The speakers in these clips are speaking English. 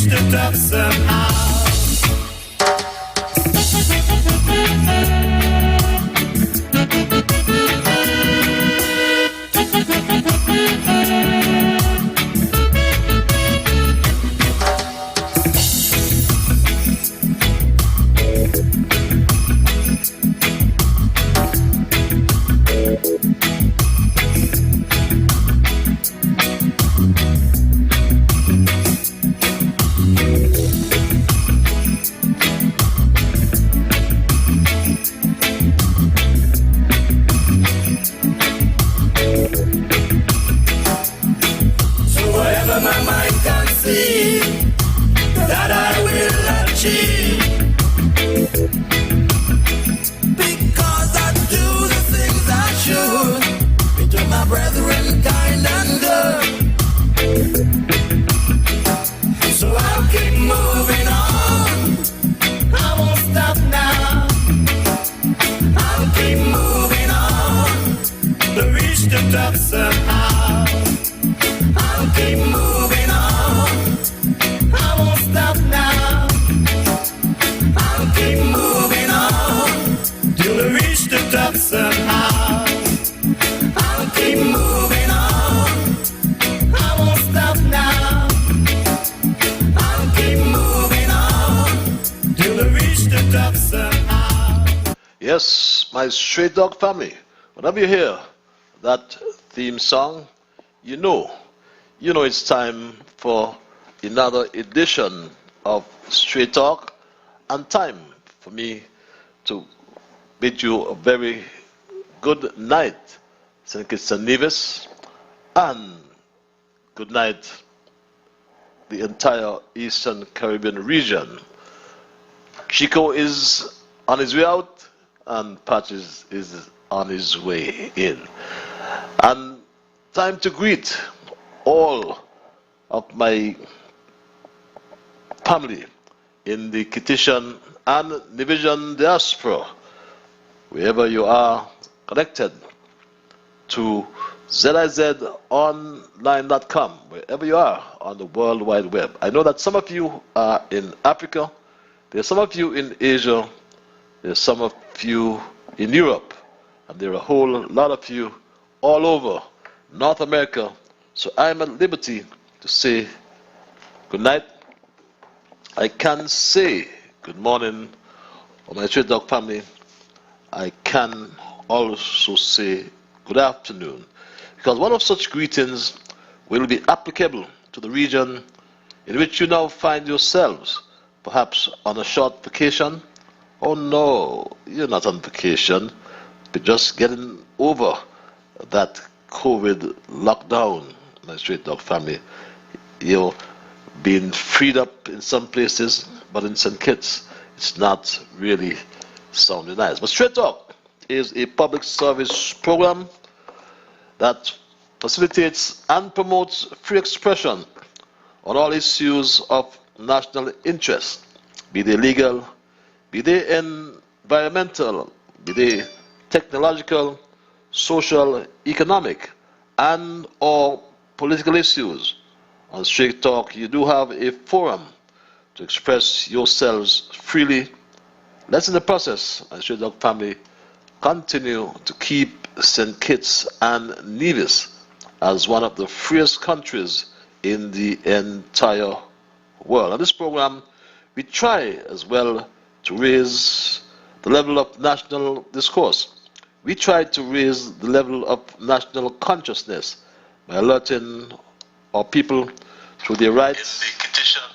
the top somehow. That I will achieve, because I do the things I should, between my brethren kind and good. So I'll keep moving on, I won't stop now. I'll keep moving on to reach the top somehow. I'll keep moving on, stop now. I'll keep moving on till I reach the top somehow. I'll keep moving on, I won't stop now. I'll keep moving on till I reach the top somehow. Yes, my Stray Dog family, whenever you hear that theme song, you know it's time for another edition of Straight Talk, and time for me to bid you a very good night, St. Kitts and Nevis, and good night the entire Eastern Caribbean region. Chico is on his way out, and Patches is on his way in. And time to greet all of my family in the Kittitian and Nevisian diaspora, wherever you are connected to ZIZonline.com, wherever you are on the World Wide Web. I know that some of you are in Africa, there's some of you in Asia, there's some of you in Europe, and there are a whole lot of you all over North America. So I'm at liberty to say good night. I can say good morning to my Stray Dog family. I can also say good afternoon, because one of such greetings will be applicable to the region in which you now find yourselves, perhaps on a short vacation. Oh no, you're not on vacation, but just getting over that COVID lockdown, my Stray Dog family. You're being freed up in some places, but in St. Kitts, it's not really sounding nice. But Straight Talk is a public service program that facilitates and promotes free expression on all issues of national interest, be they legal, be they environmental, be they technological, social, economic, and or political issues. On Straight Talk, you do have a forum to express yourselves freely. Let's, in the process, as Stray Dog family, continue to keep St. Kitts and Nevis as one of the freest countries in the entire world. On this program, we try as well to raise the level of national discourse. We try to raise the level of national consciousness by alerting our people to their rights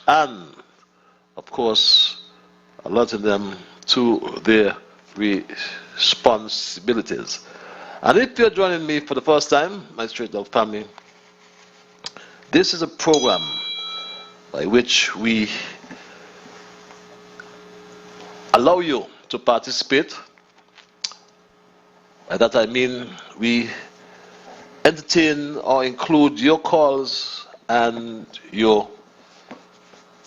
and, of course, alerting them to their responsibilities. And if you're joining me for the first time, my Straight Dog family, this is a program by which we allow you to participate. By that I mean we entertain or include your calls and your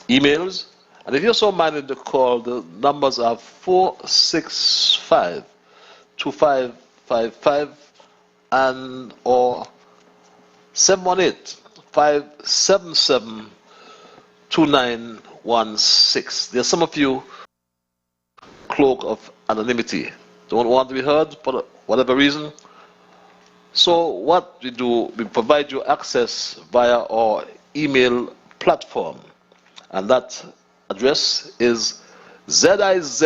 emails. And if you're so minded to call, the numbers are 465-2555 and or 718-577-2729. 2916. There's some of you cloak of anonymity, don't want to be heard for whatever reason. So what we do, we provide you access via our email platform, and that address is ZIZ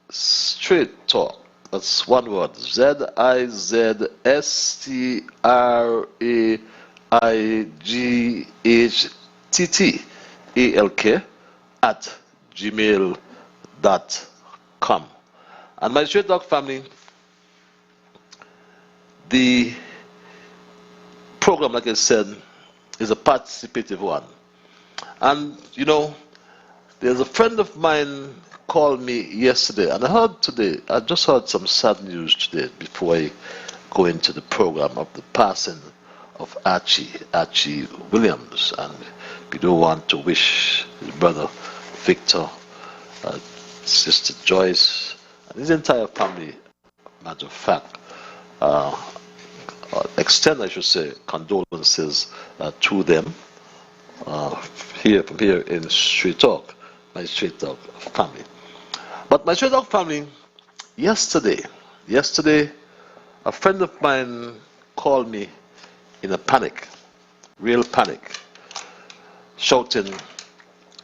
Straight Talk. That's one word, ZIZSTRAIGHTTALK at gmail.com. And my Straight Talk family, the program, like I said, is a participative one. And you know, there's a friend of mine called me yesterday, and I just heard some sad news today before I go into the program of the passing of Archie Williams. And we do want to wish his brother Victor, Sister Joyce, and his entire family, matter of fact, extend, I should say, condolences to them from here in Straight Talk, my Straight Talk family. But my Straight Talk family, yesterday, a friend of mine called me in a panic, real panic, shouting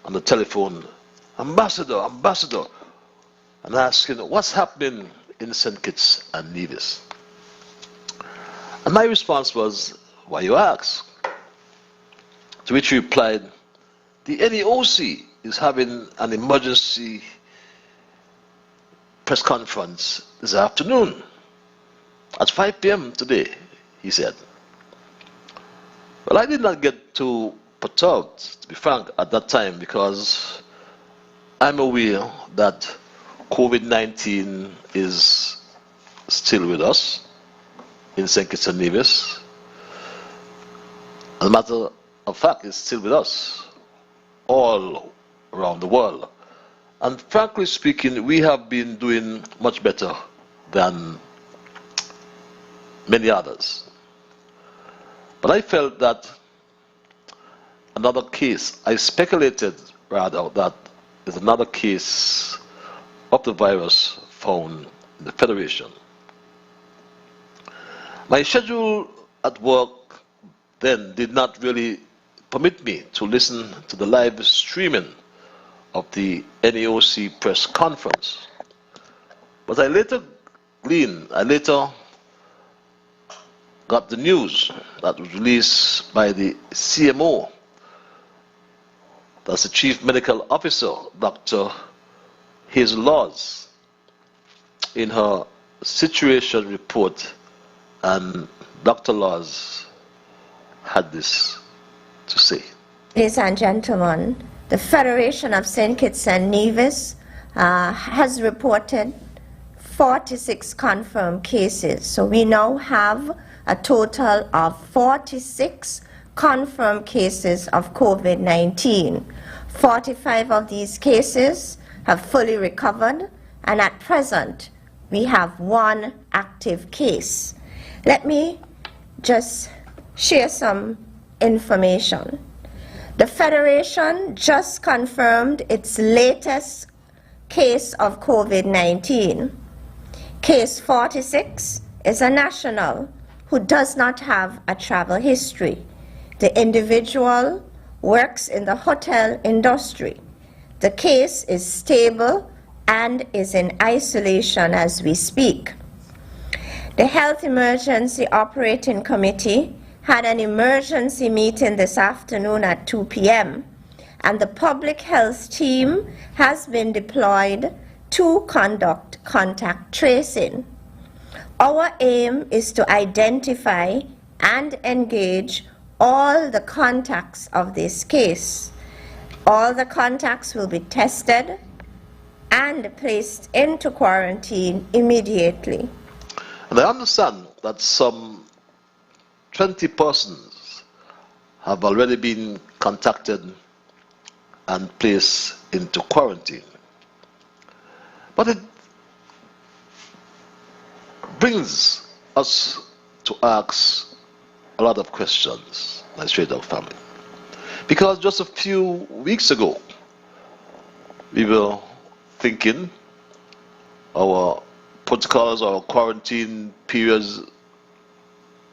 on the telephone, Ambassador, and asking, what's happening in St. Kitts and Nevis? And my response was, why you ask? To which he replied, the NEOC is having an emergency press conference this afternoon at 5 p.m. today, he said. Well, I did not get too perturbed, to be frank, at that time, because I'm aware that COVID-19 is still with us in St. Kitts and Nevis. As a matter of fact, it's still with us all around the world. And frankly speaking, we have been doing much better than many others. But I felt that another case, I speculated rather, that there's another case of the virus found in the Federation. My schedule at work then did not really permit me to listen to the live streaming of the NEOC press conference. But I later got the news that was released by the CMO, that's the Chief Medical Officer, Dr. Hazel Laws, in her situation report, and Dr. Laws had this to say. Ladies and gentlemen, the Federation of St. Kitts and Nevis has reported 46 confirmed cases. So we now have a total of 46 confirmed cases of COVID-19. 45 of these cases have fully recovered, and at present we have one active case. Let me just share some information. The Federation just confirmed its latest case of COVID-19. Case 46 is a national who does not have a travel history. The individual works in the hotel industry. The case is stable and is in isolation as we speak. The Health Emergency Operating Committee had an emergency meeting this afternoon at 2 p.m. and the public health team has been deployed to conduct contact tracing. Our aim is to identify and engage all the contacts of this case. All the contacts will be tested and placed into quarantine immediately. And I understand that some 20 persons have already been contacted and placed into quarantine. But it brings us to ask a lot of questions, my Straight Talk family. Because just a few weeks ago, we were thinking our protocols, our quarantine periods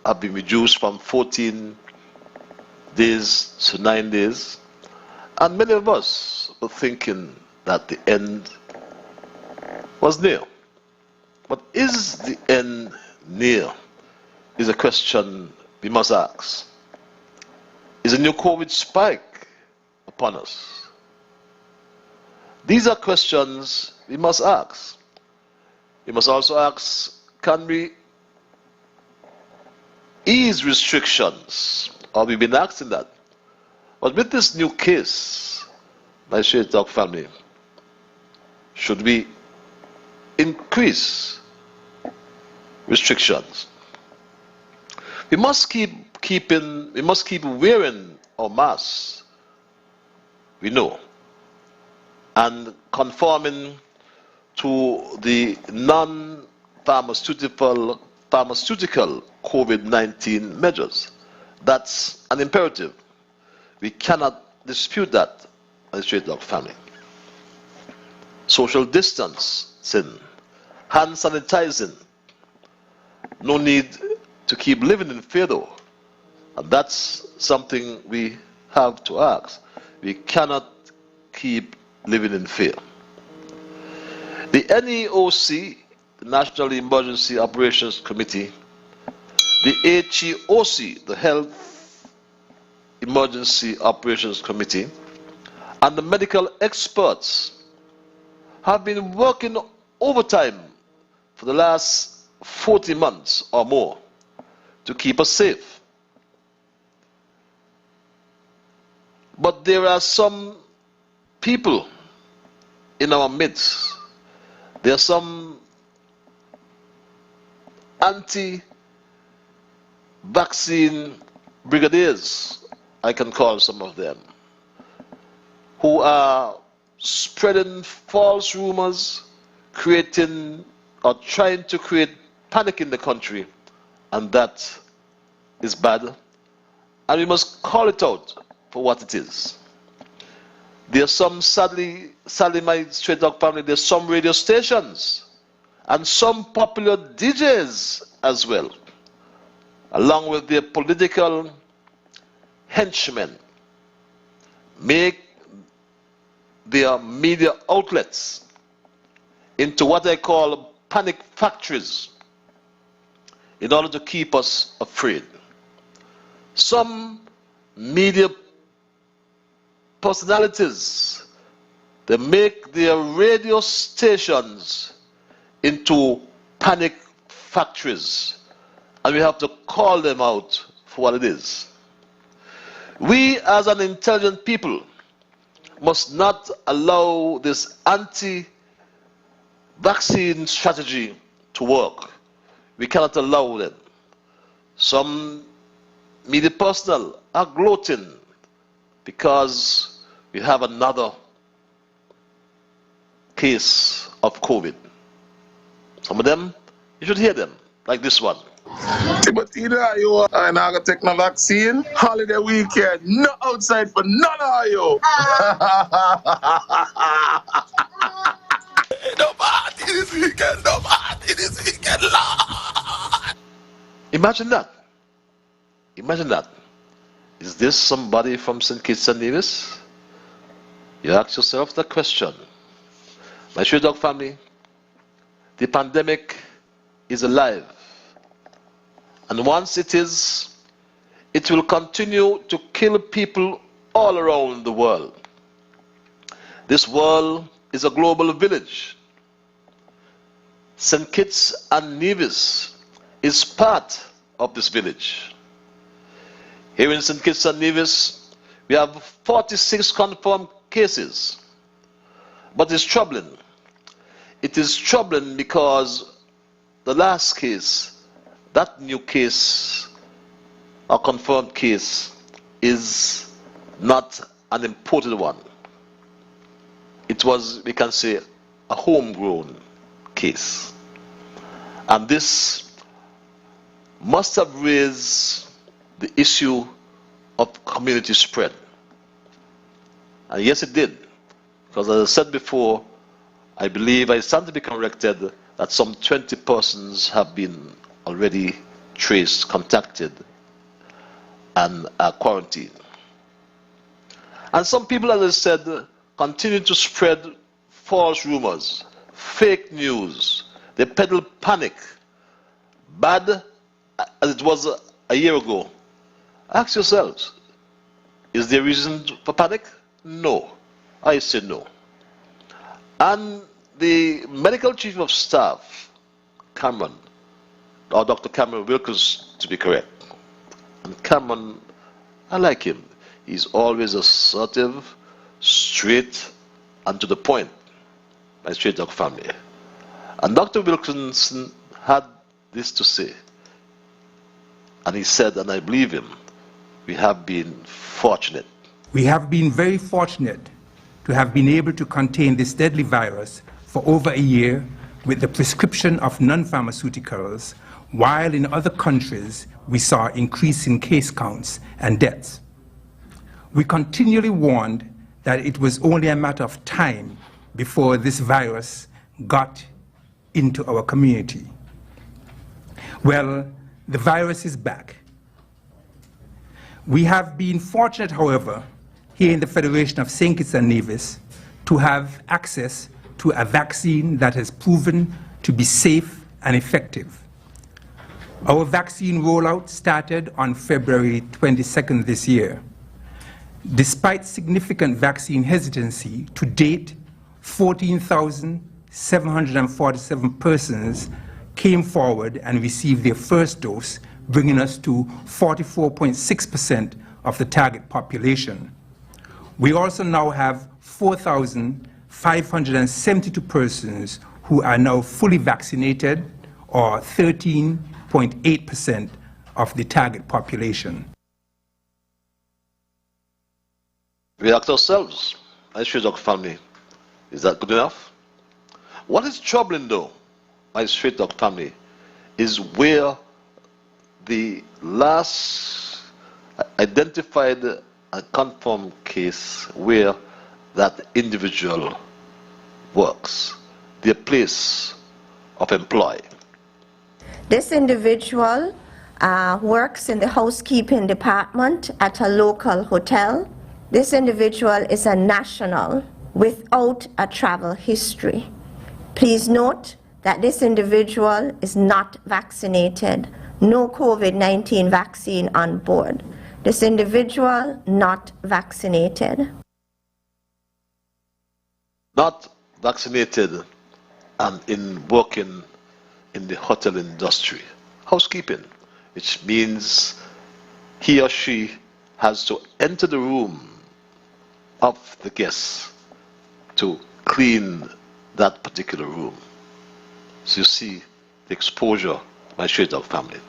have been reduced from 14 days to 9 days. And many of us were thinking that the end was near. But is the end near? Is a question we must ask. Is a new COVID spike upon us? These are questions we must ask. We must also ask, can we ease restrictions? Or we've been asking that. But with this new case, my Straight Talk family, should we increase restrictions? We must keep wearing our masks, we know, and conforming to the non-pharmaceutical COVID-19 measures. That's an imperative. We cannot dispute that as a Straight Talk family. Social distancing, hand sanitizing. No need to keep living in fear though. And that's something we have to ask. We cannot keep living in fear. The NEOC, the National Emergency Operations Committee, the HEOC, the Health Emergency Operations Committee, and the medical experts have been working overtime for the last 40 months or more to keep us safe. But there are some people in our midst. There are some anti-vaccine brigadiers, I can call some of them, who are spreading false rumors, creating or trying to create panic in the country, and that is bad. And we must call it out for what it is. There are some, sadly my Straight Talk family, there's some radio stations and some popular DJs as well, along with their political henchmen, make their media outlets into what I call panic factories in order to keep us afraid. Some media personalities, they make their radio stations into panic factories, and we have to call them out for what it is. We as an intelligent people must not allow this anti-vaccine strategy to work. We cannot allow them. Some media personnel are gloating because we have another case of COVID. Some of them, you should hear them, like this one. But either you are not going to take no vaccine, holiday weekend, no outside for none of you. No party this weekend, no party this weekend, Lord. Imagine that. Imagine that. Is this somebody from St. Kitts and Nevis? You ask yourself the question. My Straight Talk family, the pandemic is alive. And once it is, it will continue to kill people all around the world. This world is a global village. St. Kitts and Nevis is part of this village. Here in St. Kitts and Nevis, we have 46 confirmed cases. But it's troubling. It is troubling because the last case, that new case, or confirmed case, is not an imported one. It was, we can say, a homegrown case. And this must have raised the issue of community spread. And yes, it did. Because as I said before, I believe I stand to be corrected that some 20 persons have been already traced, contacted, and quarantined. And some people, as I said, continue to spread false rumors, fake news. They peddle panic, bad as it was a year ago. Ask yourselves, is there reason for panic? No. I say no. And the medical chief of staff, Cameron, or Dr. Cameron Wilkins to be correct. And Cameron, I like him. He's always assertive, straight, and to the point. My straight dog family. And Dr. Wilkinson had this to say. And he said, and I believe him, we have been fortunate. We have been very fortunate to have been able to contain this deadly virus for over a year with the prescription of non-pharmaceuticals, while in other countries we saw increasing case counts and deaths. We continually warned that it was only a matter of time before this virus got into our community. Well, the virus is back. We have been fortunate, however, here in the Federation of St. Kitts and Nevis to have access to a vaccine that has proven to be safe and effective. Our vaccine rollout started on February 22nd this year. Despite significant vaccine hesitancy, to date, 14,747 persons came forward and received their first dose, bringing us to 44.6% of the target population. We also now have 4,572 persons who are now fully vaccinated, or 13.8% of the target population. We ask ourselves, my straight dog family, is that good enough? What is troubling though, my straight dog family, is where the last identified and confirmed case where that individual works, their place of employ. This individual works in the housekeeping department at a local hotel. This individual is a national without a travel history. Please note that this individual is not vaccinated. No COVID-19 vaccine on board. This individual not vaccinated. Not vaccinated and working in the hotel industry. Housekeeping, which means he or she has to enter the room of the guest to clean that particular room. So you see the exposure, my straight dog family.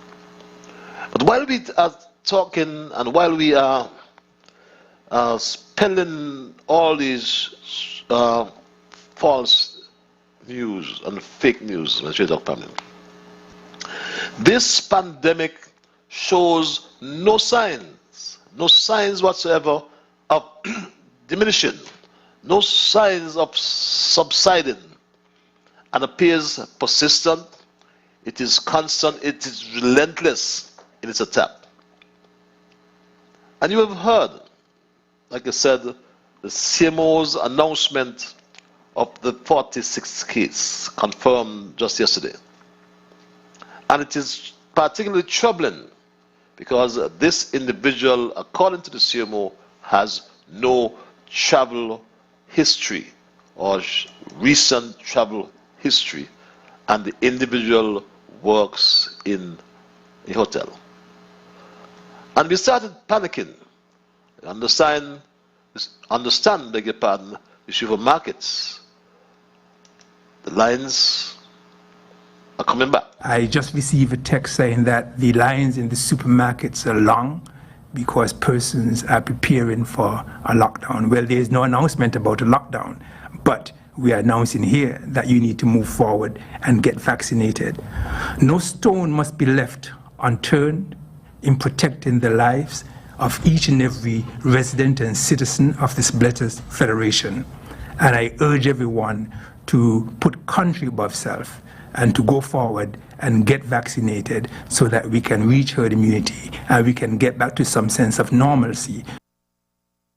But while we are talking and while we are spelling all these false news and fake news, my straight dog family, this pandemic shows no signs whatsoever of diminishing, no signs of subsiding, and appears persistent. It is constant, it is relentless in its attack. And you have heard, like I said, the CMO's announcement of the 46th case confirmed just yesterday. And it is particularly troubling because this individual, according to the CMO, has no travel history or recent travel history, and the individual works in a hotel. And we started panicking. Understand, beg your pardon, the supermarkets. The lines are coming back. I just received a text saying that the lines in the supermarkets are long because persons are preparing for a lockdown. Well, there is no announcement about a lockdown, but we are announcing here that you need to move forward and get vaccinated. No stone must be left unturned in protecting the lives of each and every resident and citizen of this blessed federation. And I urge everyone to put country above self and to go forward and get vaccinated so that we can reach herd immunity and we can get back to some sense of normalcy.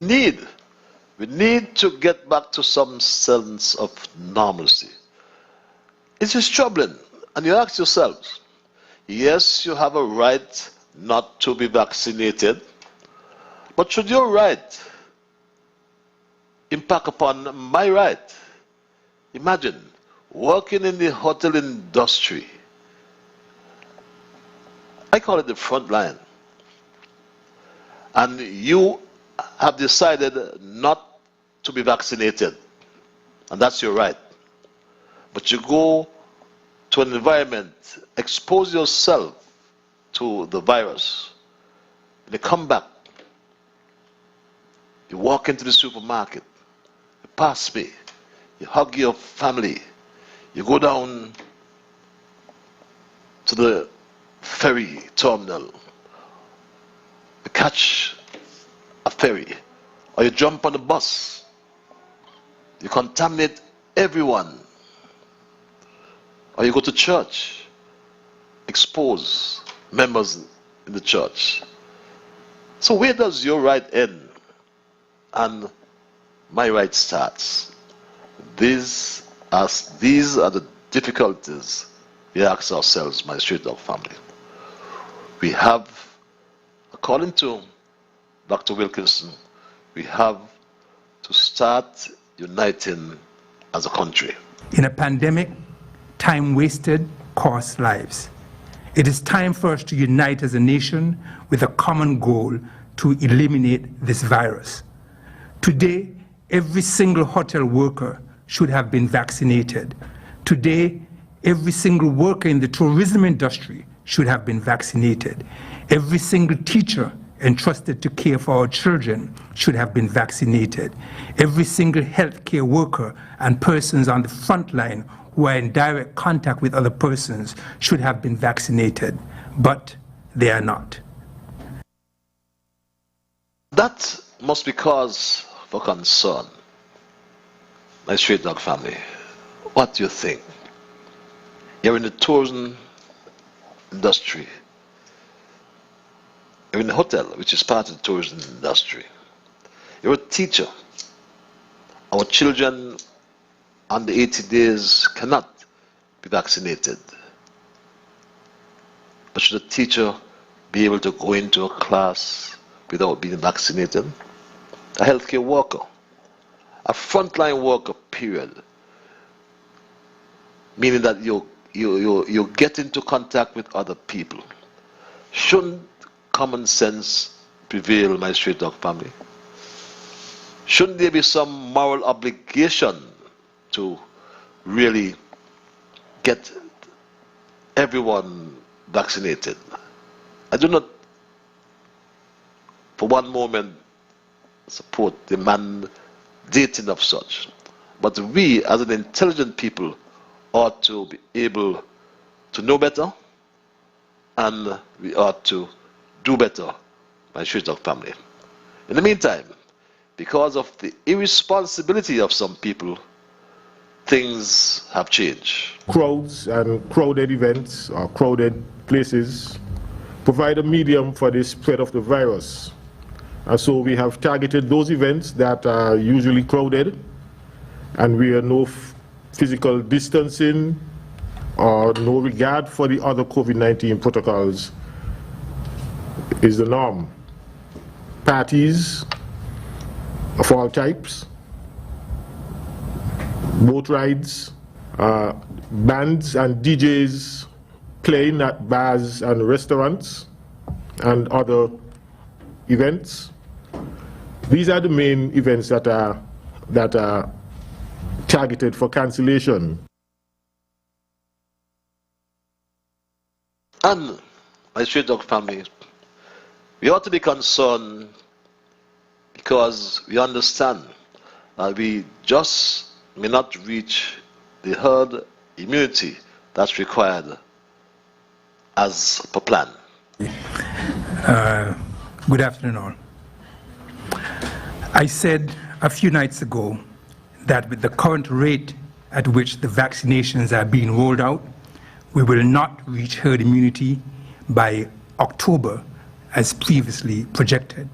We need to get back to some sense of normalcy. It is troubling, and you ask yourselves, yes, you have a right not to be vaccinated, but should your right impact upon my right? Imagine working in the hotel industry. I call it the front line. And you have decided not to be vaccinated, and that's your right. But you go to an environment, expose yourself to the virus, and you come back. You walk into the supermarket, you pass me, you hug your family, you go down to the ferry terminal, you catch a ferry, or you jump on a bus, you contaminate everyone, or you go to church, expose members in the church. So where does your right end and my right starts? These are the difficulties we ask ourselves, my Street Dog family. We have, according to Dr. Wilkinson, we have to start uniting as a country. In a pandemic, time wasted costs lives. It is time for us to unite as a nation with a common goal to eliminate this virus. Today, every single hotel worker should have been vaccinated. Today, every single worker in the tourism industry should have been vaccinated. Every single teacher entrusted to care for our children should have been vaccinated. Every single healthcare worker and persons on the front line who are in direct contact with other persons should have been vaccinated, but they are not. That must be cause for concern. My Street Dog family, what do you think? You're in the tourism industry. You're in a hotel, which is part of the tourism industry. You're a teacher. Our children under 80 days cannot be vaccinated. But should a teacher be able to go into a class without being vaccinated? A healthcare worker, a frontline worker, period. Meaning that you get into contact with other people. Shouldn't common sense prevail, my Street Dog family? Shouldn't there be some moral obligation to really get everyone vaccinated? I do not for one moment support the mandating of such, but we as an intelligent people ought to be able to know better, and we ought to do better, my Street Dog family. In the meantime, because of the irresponsibility of some people, things have changed. Crowds and crowded events or crowded places provide a medium for the spread of the virus. And so we have targeted those events that are usually crowded and where no physical distancing or no regard for the other COVID-19 protocols is the norm. Parties of all types, boat rides, bands and DJs playing at bars and restaurants and other events. These are the main events that are targeted for cancellation. And my Street Dog family, we ought to be concerned because we understand that we just may not reach the herd immunity that's required as per plan. Good afternoon, all. I said a few nights ago that with the current rate at which the vaccinations are being rolled out, we will not reach herd immunity by October as previously projected.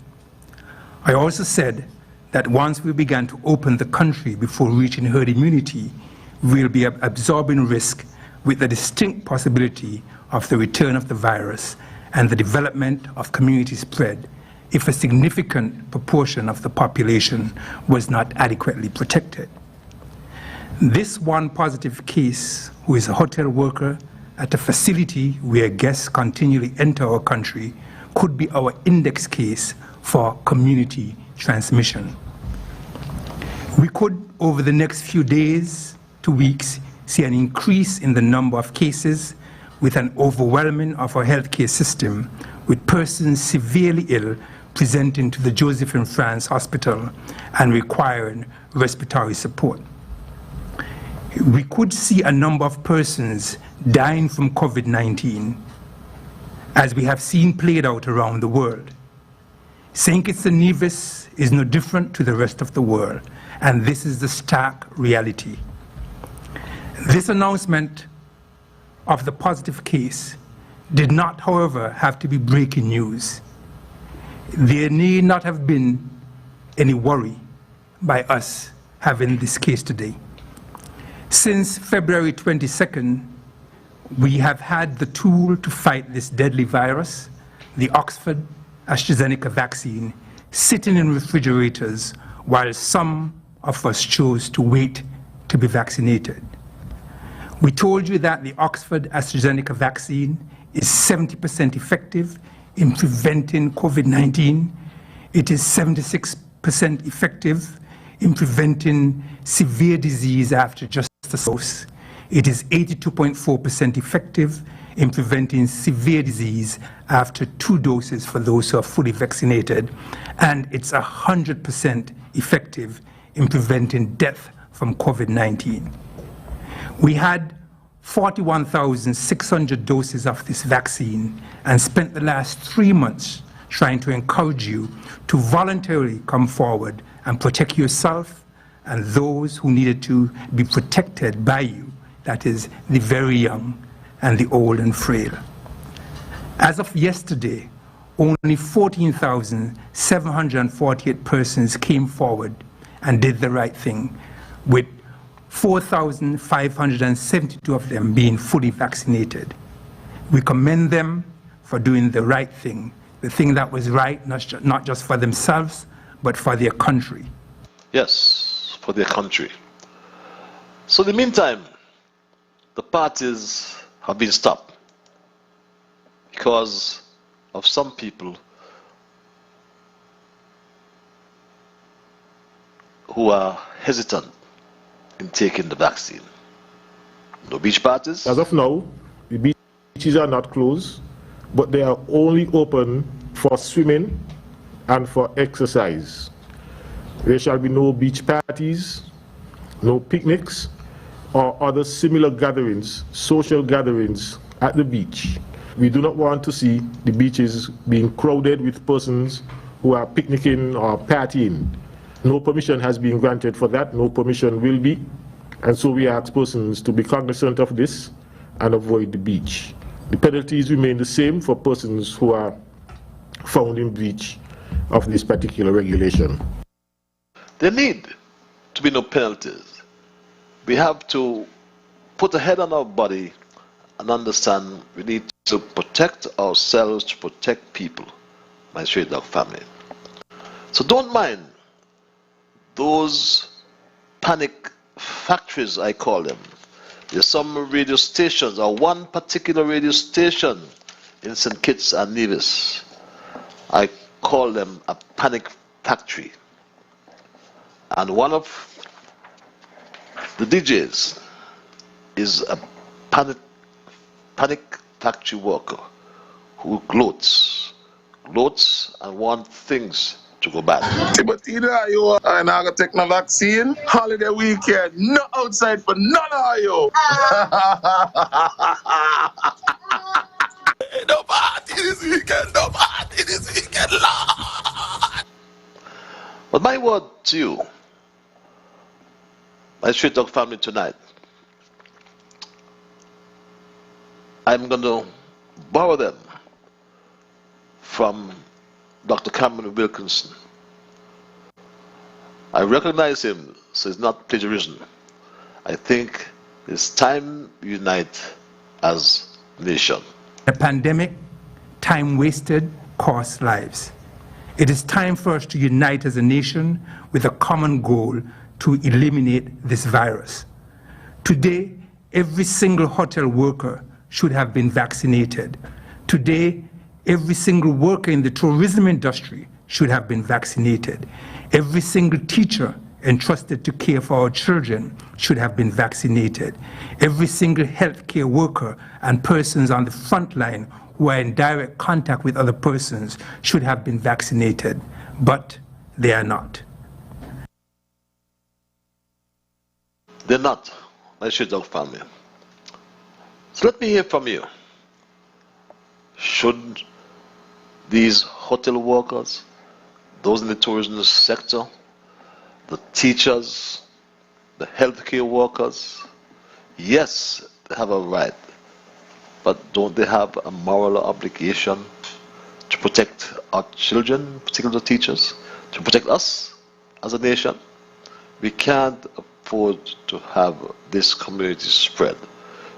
I also said that once we began to open the country before reaching herd immunity, we will be absorbing risk with the distinct possibility of the return of the virus and the development of community spread if a significant proportion of the population was not adequately protected. This one positive case, who is a hotel worker at a facility where guests continually enter our country, could be our index case for community transmission. We could, over the next few days to weeks, see an increase in the number of cases with an overwhelming of our healthcare system, with persons severely ill presenting to the Josephine France Hospital and requiring respiratory support. We could see a number of persons dying from COVID-19, as we have seen played out around the world. St. Kitts and Nevis is no different to the rest of the world, and this is the stark reality. This announcement of the positive case did not, however, have to be breaking news. There need not have been any worry by us having this case today. Since February 22nd, we have had the tool to fight this deadly virus, the Oxford AstraZeneca vaccine, sitting in refrigerators while some of us chose to wait to be vaccinated. We told you that the Oxford AstraZeneca vaccine is 70% effective in preventing COVID-19. It is 76% effective in preventing severe disease after just a dose. It is 82.4% effective in preventing severe disease after 2 doses for those who are fully vaccinated. And it's 100% effective in preventing death from COVID-19. We had 41,600 doses of this vaccine and spent the last 3 months trying to encourage you to voluntarily come forward and protect yourself and those who needed to be protected by you, that is, the very young and the old and frail. As of yesterday, only 14,748 persons came forward and did the right thing, with 4,572 of them being fully vaccinated. We commend them for doing the right thing, the thing that was right, not just for themselves, but for their country. Yes, for their country. So in the meantime, the parties have been stopped because of some people who are hesitant in taking the vaccine. No beach parties? As of now, the beaches are not closed, but they are only open for swimming and for exercise. There shall be no beach parties, no picnics, or other similar gatherings, social gatherings at the beach. We do not want to see the beaches being crowded with persons who are picnicking or partying. No permission has been granted for that, no permission will be, and so we ask persons to be cognizant of this and avoid the beach. The penalties remain the same for persons who are found in breach of this particular regulation. There need to be no penalties. We have to put a head on our body and understand we need to protect ourselves, to protect people, my straight dog family. So don't mind those panic factories, I call them. There's some radio stations, or one particular radio station in St. Kitts and Nevis. I call them a panic factory. And one of the DJs is a panic factory worker who gloats and wants things to go bad. But either you are not going to take no vaccine, holiday weekend, no outside for none of you. No party this weekend, no party. in his wicked Lord. But my word to you, my Street Dog family tonight, I'm going to borrow them from Dr. Cameron Wilkinson. I recognize him, so it's not plagiarism. I think it's time we unite as a nation. The pandemic, time wasted, cost lives. It is time for us to unite as a nation with a common goal to eliminate this virus. Today, every single hotel worker should have been vaccinated. Today, every single worker in the tourism industry should have been vaccinated. Every single teacher entrusted to care for our children should have been vaccinated. Every single healthcare worker and persons on the front line who are in direct contact with other persons should have been vaccinated, but they are not. They're not, my Street Dog family. So let me hear from you. Should these hotel workers, those in the tourism sector, the teachers, the healthcare workers, yes, they have a right, but don't they have a moral obligation to protect our children, particularly the teachers, to protect us as a nation? We can't afford to have this community spread.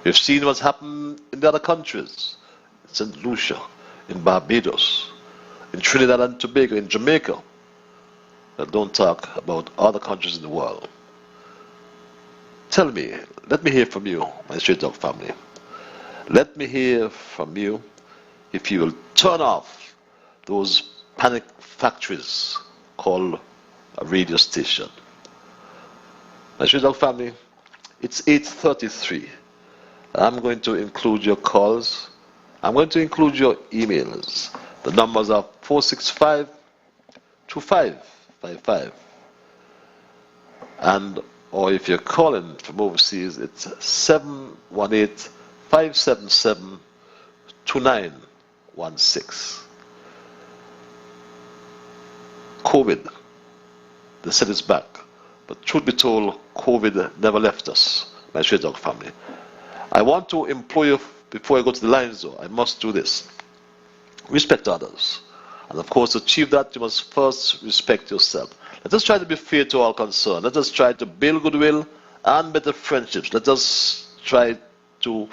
We've seen what's happened in the other countries, in St. Lucia, in Barbados, in Trinidad and Tobago, in Jamaica. But don't talk about other countries in the world. Tell me, let me hear from you, my Street Dog family. Let me hear from you if you will turn off those panic factories called a radio station. My Street Dog family, it's 8:33. I'm going to include your calls. I'm going to include your emails. The numbers are 465-2555. And, or if you're calling from overseas, it's 718-577-2916. COVID, they said it's back. But truth be told, COVID never left us, my Street Dog family. I want to implore you, before I go to the lines though, I must do this. Respect others. And of course, to achieve that, you must first respect yourself. Let us try to be fair to all concerned. Let us try to build goodwill and better friendships. Let us try to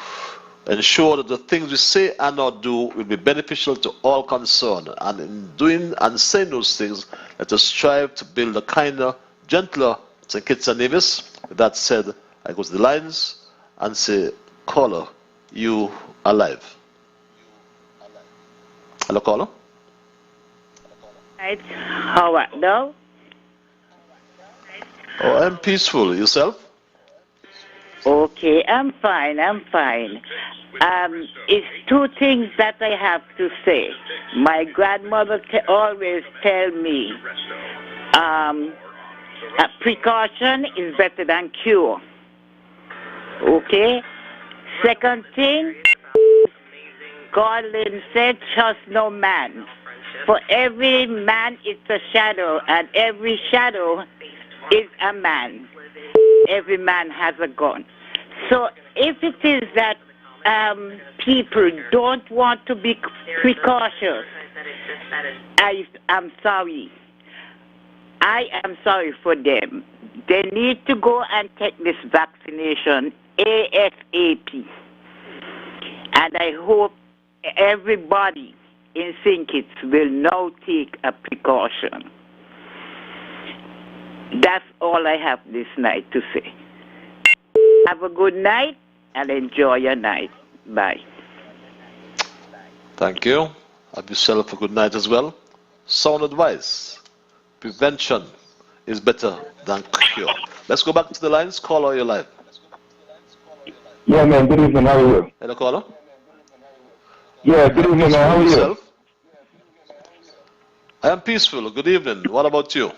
ensure that the things we say and or do will be beneficial to all concerned. And in doing and saying those things, let us strive to build a kinder, gentler St. Kitts and Nevis. With that said, I go to the lines and say, caller, you are live. Hello, caller. Right. How are you? Oh, I'm peaceful. Yourself? Okay, I'm fine. It's two things that I have to say. My grandmother always tell me, a precaution is better than cure. Okay? Second thing, Godwin said, trust no man. For every man is a shadow, and every shadow is a man. Every man has a gun. So if it is that people don't want to be precautious, I'm sorry. I am sorry for them. They need to go and take this vaccination ASAP. And I hope everybody in St. Kitts will now take a precaution. That's all I have this night to say. Have a good night and enjoy your night. Bye. Thank you. Have yourself a good night as well. Sound advice. Prevention is better than cure. Let's go back to the lines. Caller, you're live. Yeah, man. Good evening. How are you? Hello, caller. Yeah, good evening, man. How are you? I am peaceful. Good evening. What about you?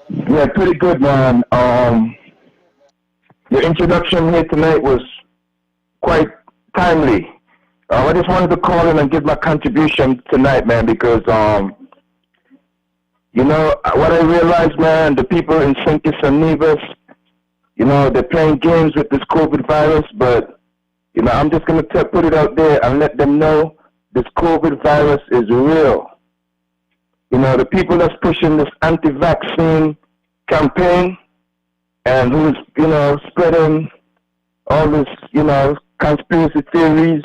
Yeah, pretty good, man. Your introduction here tonight was quite timely. I just wanted to call in and give my contribution tonight, man, because, you know, what I realized, man, the people in St. Kitts and Nevis, you know, they're playing games with this COVID virus, but, you know, I'm just going to put it out there and let them know this COVID virus is real. You know, the people that's pushing this anti-vaccine campaign and who's, you know, spreading all this, you know, conspiracy theories,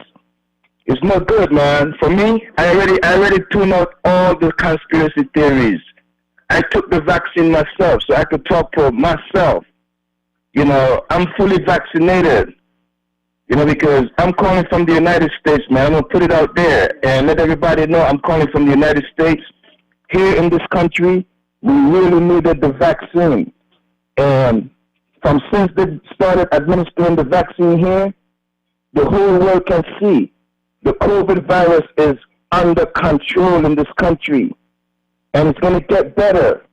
it's not good, man. For me, I already tuned out all the conspiracy theories. I took the vaccine myself, so I could talk for myself. You know, I'm fully vaccinated. You know, because I'm calling from the United States, man. I'm going to put it out there and let everybody know I'm calling from the United States. Here in this country, we really needed the vaccine. And since they started administering the vaccine here, the whole world can see the COVID virus is under control in this country. And it's going to get better.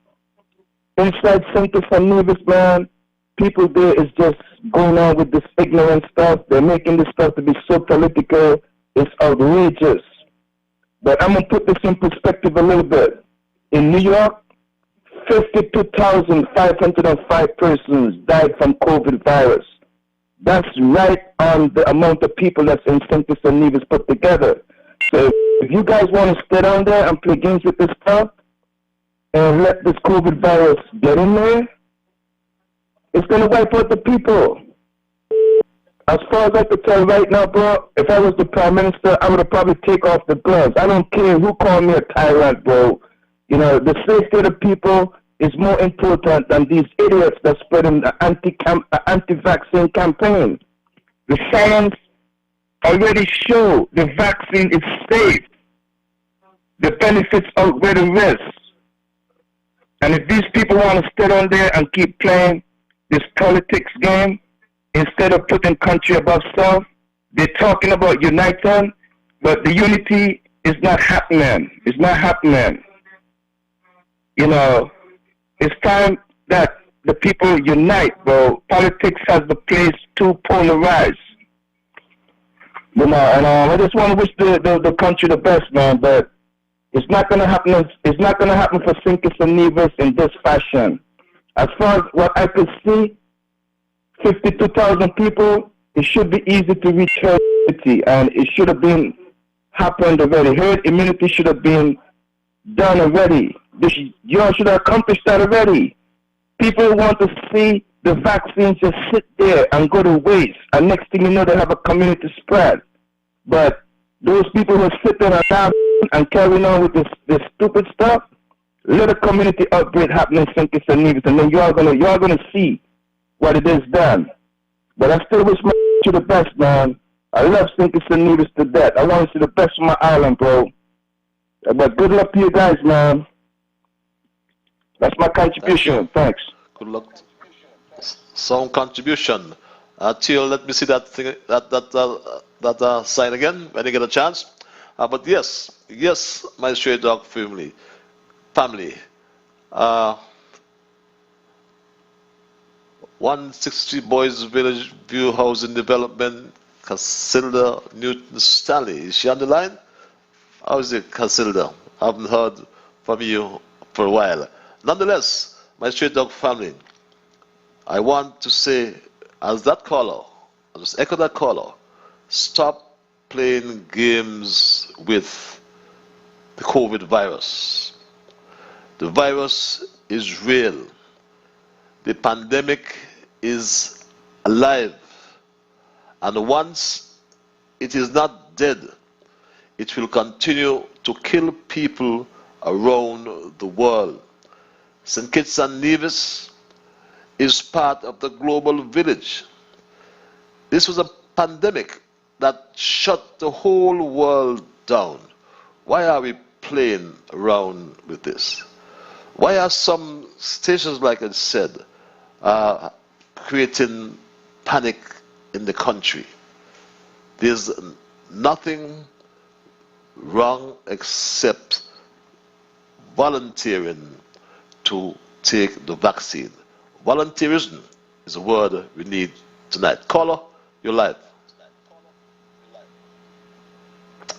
Inside St. Kitts and Nevis, man, people there is just going on with this ignorant stuff. They're making this stuff to be so political. It's outrageous. But I'm going to put this in perspective a little bit. In New York, 52,505 persons died from COVID virus. That's right on the amount of people that's in St. Kitts and Nevis put together. So if you guys want to stay down there and play games with this stuff and let this COVID virus get in there, it's going to wipe out the people. As far as I could tell right now, bro, if I was the Prime Minister, I would have probably take off the gloves. I don't care who called me a tyrant, bro. You know, the safety of the people is more important than these idiots that spreading the anti-vaccine campaign. The science already show the vaccine is safe. The benefits outweigh the risks. And if these people want to stay on there and keep playing this politics game, instead of putting country above self, they're talking about uniting, but the unity is not happening. It's not happening. You know, it's time that the people unite, bro. Politics has the place too polarized. You know, and I just want to wish the country the best, man, but it's not going to happen. It's not going to happen for St. Kitts and Nevis in this fashion. As far as what I could see, 52,000 people, it should be easy to reach herd immunity, and it should have been happened already. Herd immunity should have been done already. Y'all should have accomplished that already. People want to see the vaccine just sit there and go to waste, and next thing you know, they have a community spread. But those people who are sitting around and carrying on with this stupid stuff, let a community outbreak happen in St. Kitts and Nevis, and then y'all gonna see what it is done. But I still wish my to the best, man. I love St. Kitts and Nevis to death. I want to see the best for my island, bro. But good luck to you guys, man. That's my contribution. Thanks. Good luck. Some contribution. Till let me see that thing, that sign again when you get a chance. But yes, my stray dog family. 160 Boys Village View Housing Development, Casilda Newton Stanley. Is she on the line? How is it, Casilda? I haven't heard from you for a while. Nonetheless, my stray dog family, I want to say, as that caller, I'll just echo that caller, stop playing games with the COVID virus. The virus is real. The pandemic is alive. And once it is not dead, it will continue to kill people around the world. St. Kitts and Nevis is part of the global village. This was a pandemic that shut the whole world down. Why are we playing around with this? Why are some stations, like I said, creating panic in the country? There's nothing wrong except volunteering to take the vaccine. Volunteerism is a word we need tonight. Caller, you're live.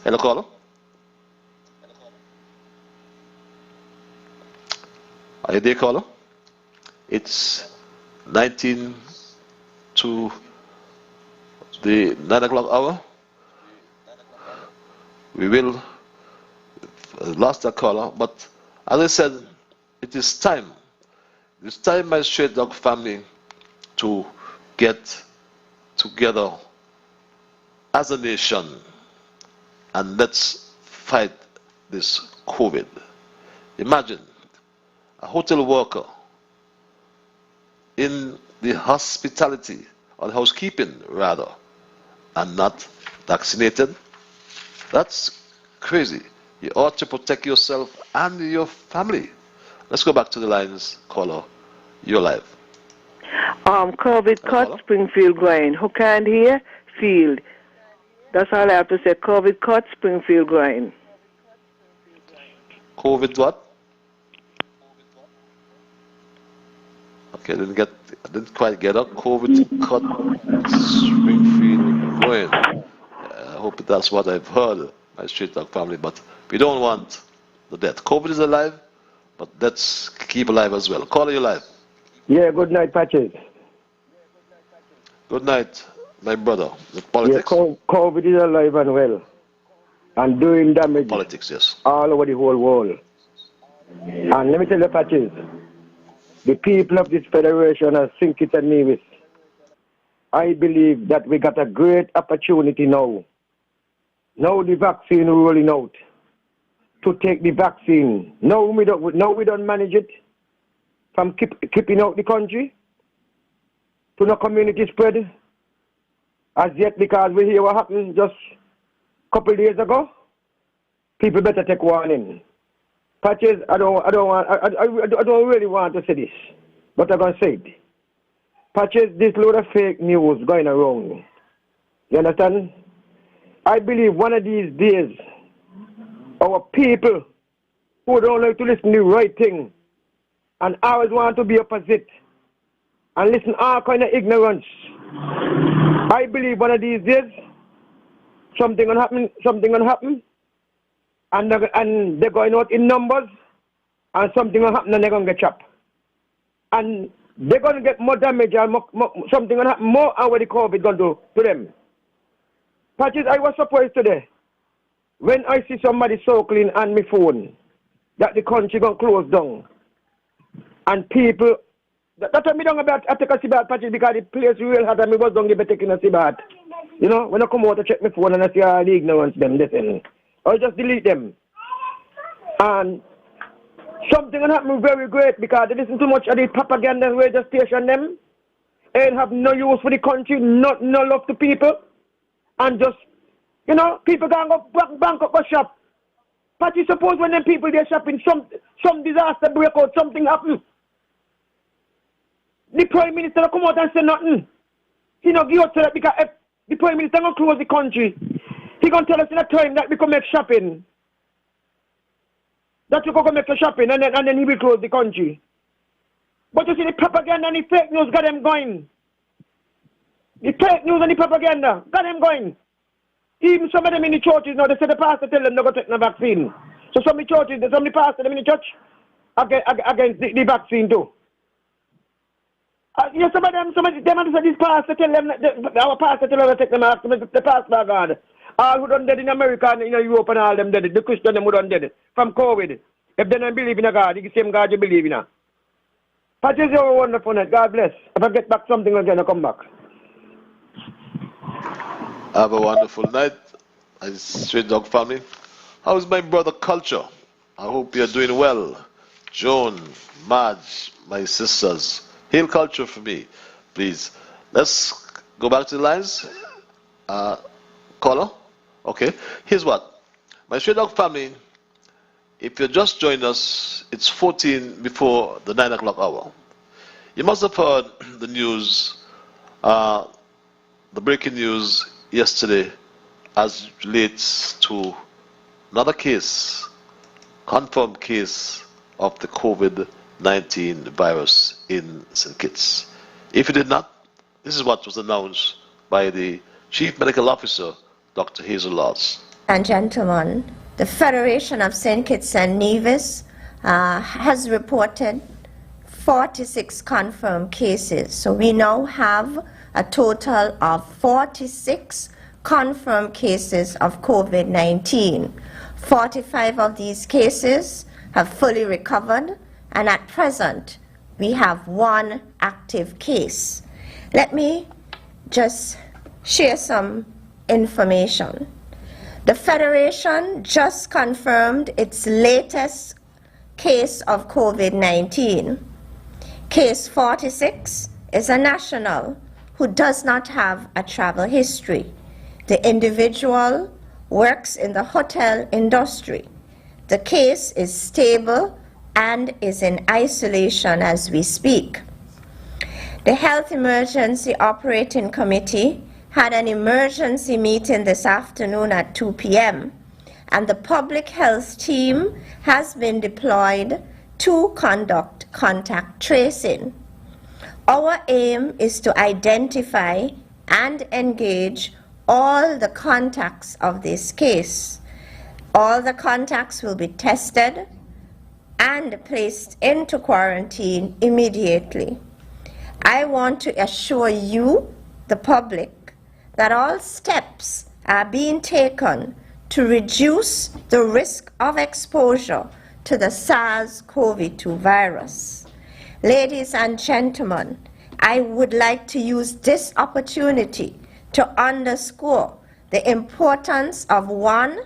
Hello, caller. Are you there, caller? It's 19 to the 9 o'clock hour. We will lost that caller, but as I said, it is time. It's time, my straight dog family, to get together as a nation and let's fight this COVID. Imagine a hotel worker in the hospitality or housekeeping rather and not vaccinated. That's crazy. You ought to protect yourself and your family. Let's go back to the lines. Caller, you're live. COVID cut, Springfield grind. Who can't hear? Field. That's all I have to say. COVID cut, Springfield grind. COVID what? Okay, I didn't quite get up. COVID cut, Springfield grind. I hope that's what I've heard, my street dog family. But we don't want the death. COVID is alive, but let's keep alive as well. Caller, you live. Yeah, good night, Patches. Good night, my brother. The politics? Yeah, COVID is alive and well. And doing damage. Politics, yes. All over the whole world. And let me tell you, Patches, the people of this federation are St. Kitts and Nevis. I believe that we got a great opportunity now. Now the vaccine rolling out. To take the vaccine. Now we don't manage it. From keeping out the country to no community spread as yet, because we hear what happened just a couple of days ago. People better take warning. Patches, I don't really want to say this, but I'm gonna say it. Patches, this load of fake news going around. You understand? I believe one of these days, our people who don't like to listen to the right thing and always want to be opposite and listen to all kind of ignorance. I believe one of these days something will happen, and they're going out in numbers, and something will happen and they're going to get chopped. And they're going to get more damage and something will happen more and what the COVID going to do to them. Patches, I was surprised today when I see somebody circling on my phone that the country going to close down. And people, that's what me don't about I take a cigarette, Patches, because the place real hot and me was don't give a taking a cigarette. You know, when I come out to check my phone and I see all the ignorance them, listen, I just delete them. And something will happen very great because they listen too much of the propaganda radio station them and have no use for the country, no love to people. And just, you know, people can go bank up a shop. But you suppose when them people they're shopping, some disaster break out, something happen. The Prime Minister will come out and say nothing. He not give out to that because if the Prime Minister will close the country, he going to tell us in a time that we can make shopping. That we can make the shopping and then he will close the country. But you see the propaganda and the fake news got them going. The fake news and the propaganda got them going. Even some of them in the churches now, they say the pastor tell them not to take the vaccine. So some of the churches, some of the pastors in the church against the vaccine too. You know, some of them say this pastor tell them, our pastor tell them to take them after the pastor God. All who done dead in America and in Europe and all them dead, the Christian them who done dead from COVID. If they don't believe in a God, the same God you believe in. Patches, you're a wonderful night. God bless. If I get back something again, I'll come back. Have a wonderful night, Straight Dog family. How's my brother Culture? I hope you're doing well. Joan, Madge, my sisters. Hail Culture for me, please. Let's go back to the lines. Caller? Okay. Here's what. My Straight Dog family, if you just joined us, it's 14 before the 9 o'clock hour. You must have heard the news, the breaking news yesterday as it relates to another case, confirmed case of the COVID-19 virus in St. Kitts. If you did not, this is what was announced by the Chief Medical Officer, Dr. Hazel Laws. and gentlemen, the Federation of St. Kitts and Nevis has reported 46 confirmed cases. So we now have a total of 46 confirmed cases of COVID-19. 45 of these cases have fully recovered, and at present, we have 1 active case. Let me just share some information. The Federation just confirmed its latest case of COVID-19. Case 46 is a national who does not have a travel history. The individual works in the hotel industry. The case is stable and is in isolation as we speak. The Health Emergency Operating Committee had an emergency meeting this afternoon at 2 p.m. and the public health team has been deployed to conduct contact tracing. Our aim is to identify and engage all the contacts of this case. All the contacts will be tested and placed into quarantine immediately. I want to assure you, the public, that all steps are being taken to reduce the risk of exposure to the SARS-CoV-2 virus. Ladies and gentlemen, I would like to use this opportunity to underscore the importance of 1,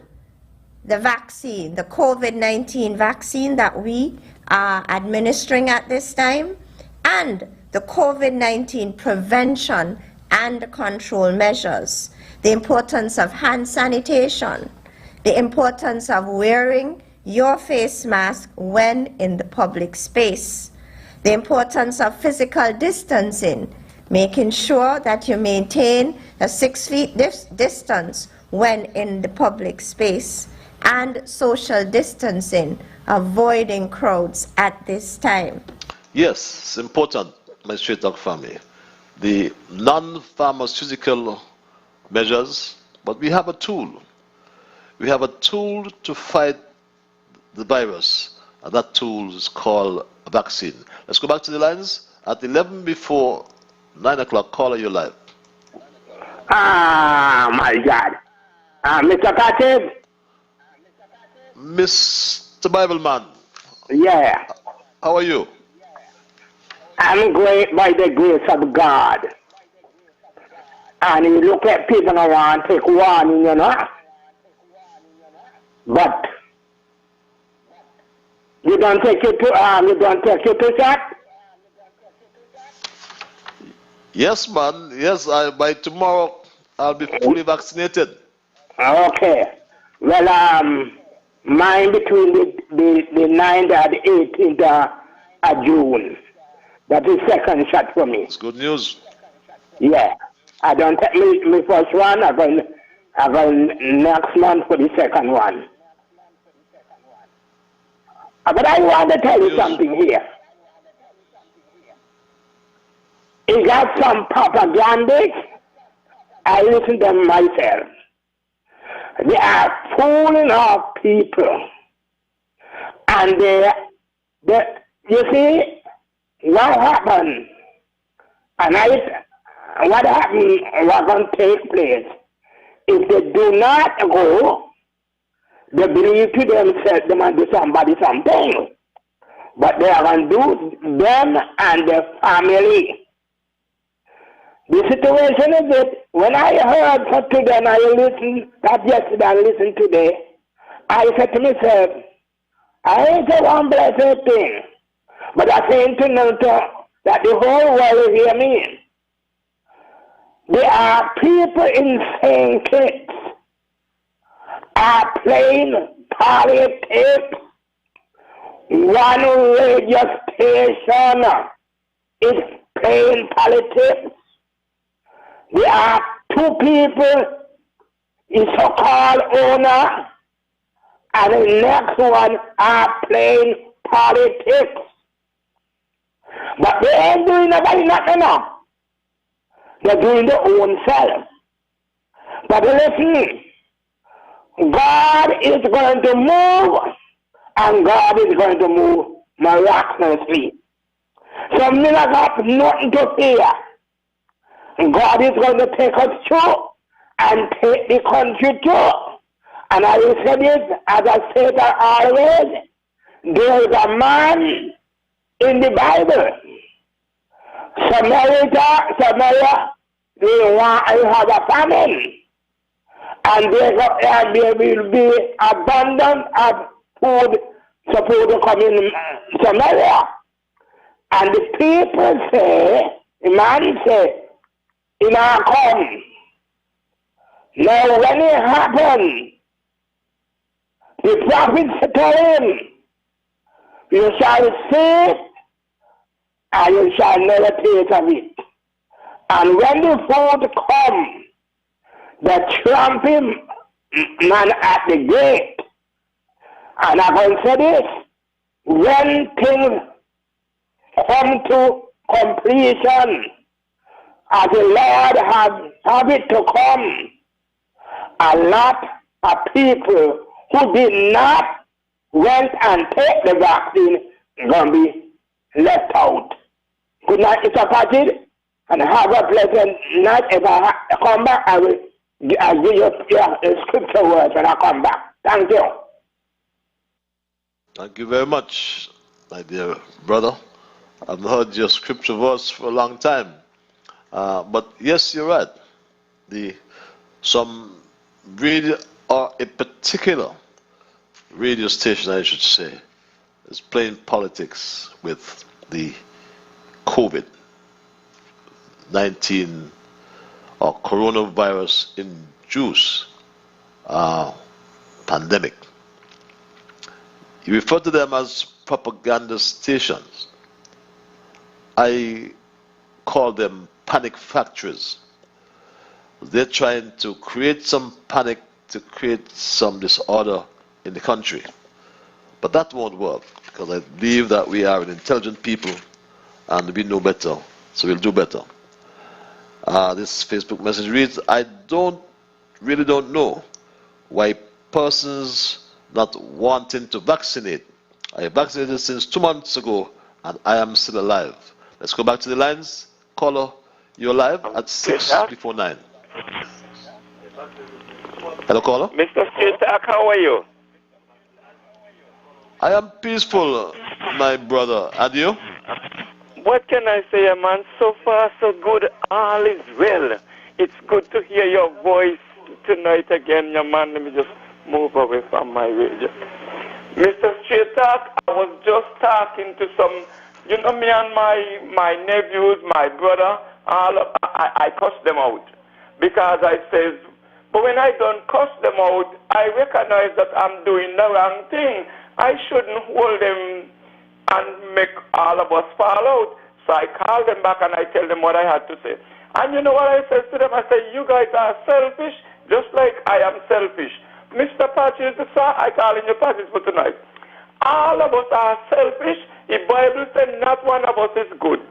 the vaccine, the COVID-19 vaccine that we are administering at this time, and the COVID-19 prevention and control measures, the importance of hand sanitation, the importance of wearing your face mask when in the public space, the importance of physical distancing, making sure that you maintain a 6 feet distance when in the public space, and social distancing, avoiding crowds at this time. Yes, it's important, my straight talk family. The non-pharmaceutical measures, but we have a tool. We have a tool to fight the virus, and that tool is called a vaccine. Let's go back to the lines. At 11 before 9 o'clock, caller, you're live. My God. Mr. Katib? Mr. Bibleman. Yeah. How are you? I'm great by the grace of God. And you look at people around, take warning, you know. But you don't take it to shot? Yes, man. Yes, by tomorrow I'll be fully vaccinated. Okay. Well, mine between the 9th and the 18th of June. That is second shot for me. It's good news. Yeah. I don't take my first one. I go next month for the second one. But I want to tell you something here. You got some propagandists. I listen to them myself. They are fooling our people. And you see, what happened, what going to take place, if they do not go, they believe to themselves they might do somebody something. But they are going to do them and their family. The situation is that when I heard for today and I listened, not yesterday, I listened today, I said to myself, I ain't a one blessed thing. But I came to know that the whole world hear me. There are people in St. Kitts are playing politics. One radio station is playing politics. There are 2 people, the so-called owner, and the next one are playing politics. But they ain't doing nobody nothing now. They're doing their own self. But listen, God is going to move, and God is going to move miraculously. So me not got nothing to fear. God is going to take us through and take the country through. And I will say this, as I say that always, there is a man in the Bible. Samaria, they want to have a famine. And there will be abundance of food supposed to come in Samaria. And the people say, the man say, it will come. Now when it happened, the prophet told him, you shall see it, and you shall never taste of it. And when the food come, the tramping man at the gate. And I can say this, when things come to completion, as the Lord have it to come, a lot of people who did not went and take the vaccine going to be left out. Good night, Mr. Patrick, and have a pleasant night. If I come back, I'll give you your scripture words when I come back. Thank you. Thank you very much, my dear brother. I've heard your scripture verse for a long time. But yes, you're right. Some radio, or a particular radio station, I should say, is playing politics with the COVID-19 or coronavirus induced pandemic. You refer to them as propaganda stations. I call them panic factories. They're trying to create some panic, to create some disorder in the country. But that won't work, because I believe that we are an intelligent people and we know better, so we'll do better. This Facebook message reads, I really don't know why persons not wanting to vaccinate. I vaccinated since 2 months ago and I am still alive. Let's go back to the lines. Caller, you're live at 9:06. Hello, caller. Mr. Streetak, how are you? I am peaceful, my brother. And you? What can I say, man? So far, so good. All is well. It's good to hear your voice tonight again, your man. Let me just move away from my radio. Mr. Streetak, I was just talking to some, you know, me and my nephews, my brother, I cussed them out. Because I says, but when I don't cuss them out, I recognize that I'm doing the wrong thing. I shouldn't hold them and make all of us fall out. So I call them back and I tell them what I had to say. And you know what I said to them? I said, you guys are selfish, just like I am selfish. Mr. Patches, I call in your Patches for tonight. All of us are selfish. The Bible said not one of us is good.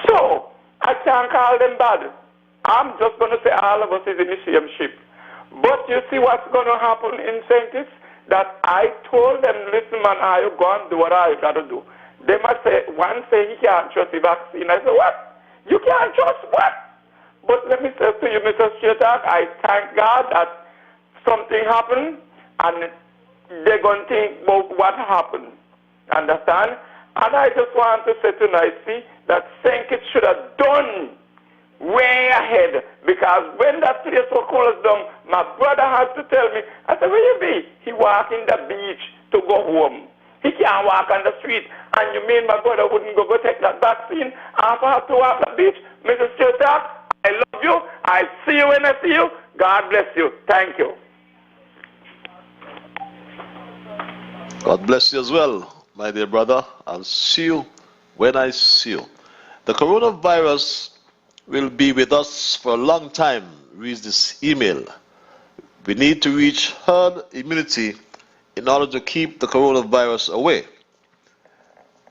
So, I can't call them bad. I'm just going to say all of us is in the same ship. But you see what's going to happen in St. Kitts? That I told them, listen man, I go and do what I got to do. They must say, one say he can't trust the vaccine. I say, what? You can't trust what? But let me say to you, Mr. Streetak, I thank God that something happened and they're going to think about what happened. Understand? And I just want to say tonight, see, that St. Kitts should have done way ahead, because when that place was closed down, my brother had to tell me, I said, where you be? He walk in the beach to go home. He can't walk on the street. And you mean my brother wouldn't go take that vaccine after I have to walk the beach? Mr. Streetak, I love you. I see you when I see you. God bless you. Thank you. God bless you as well, my dear brother. I'll see you when I see you. The coronavirus will be with us for a long time, reads this email. We need to reach herd immunity in order to keep the coronavirus away.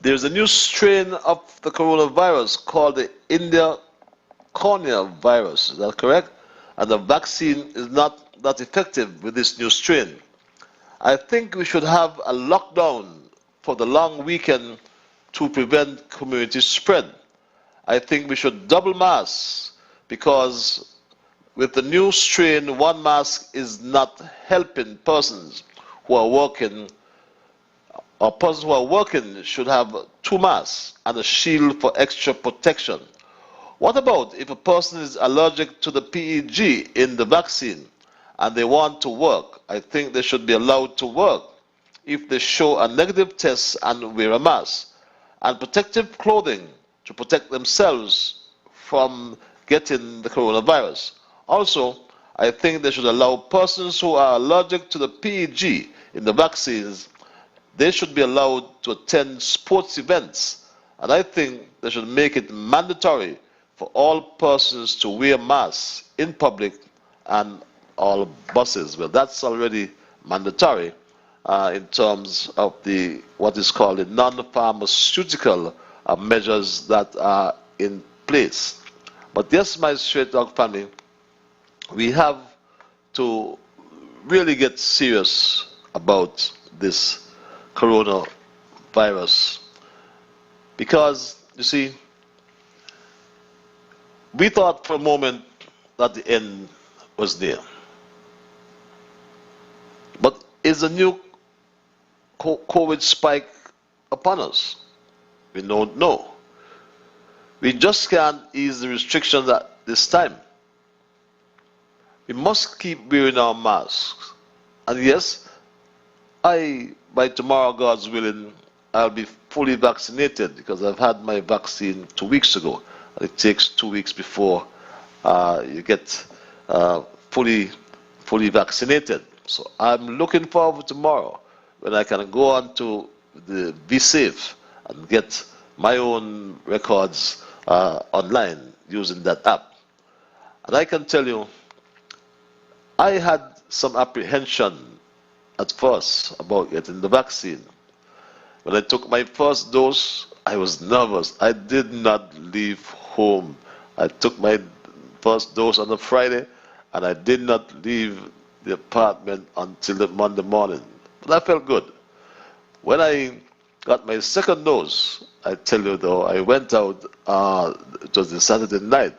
There's a new strain of the coronavirus called the India cornea virus. Is that correct? and the vaccine is not that effective with this new strain. I think we should have a lockdown for the long weekend to prevent community spread. I think we should double mask because with the new strain, one mask is not helping persons who are working, or persons who are working should have 2 masks and a shield for extra protection. What about if a person is allergic to the PEG in the vaccine and they want to work? I think they should be allowed to work if they show a negative test and wear a mask and protective clothing to protect themselves from getting the coronavirus. Also, I think they should allow persons who are allergic to the PEG in the vaccines, they should be allowed to attend sports events. And I think they should make it mandatory for all persons to wear masks in public and all buses. Well, that's already mandatory in terms of the what is called the non-pharmaceutical measures that are in place. But yes, my straight dog family, we have to really get serious about this coronavirus because, you see, we thought for a moment that the end was near. But is a new COVID spike upon us? We don't know. We just can't ease the restrictions at this time. We must keep wearing our masks. And yes, by tomorrow, God's willing, I'll be fully vaccinated because I've had my vaccine 2 weeks ago. It takes 2 weeks before you get fully vaccinated. So I'm looking forward to tomorrow when I can go on to the Be Safe and get my own records online using that app. And I can tell you, I had some apprehension at first about getting the vaccine. When I took my first dose, I was nervous. I did not leave home. I took my first dose on a Friday, and I did not leave the apartment until the Monday morning. But I felt good. When I got my second dose, I tell you though, I went out, it was the Saturday night,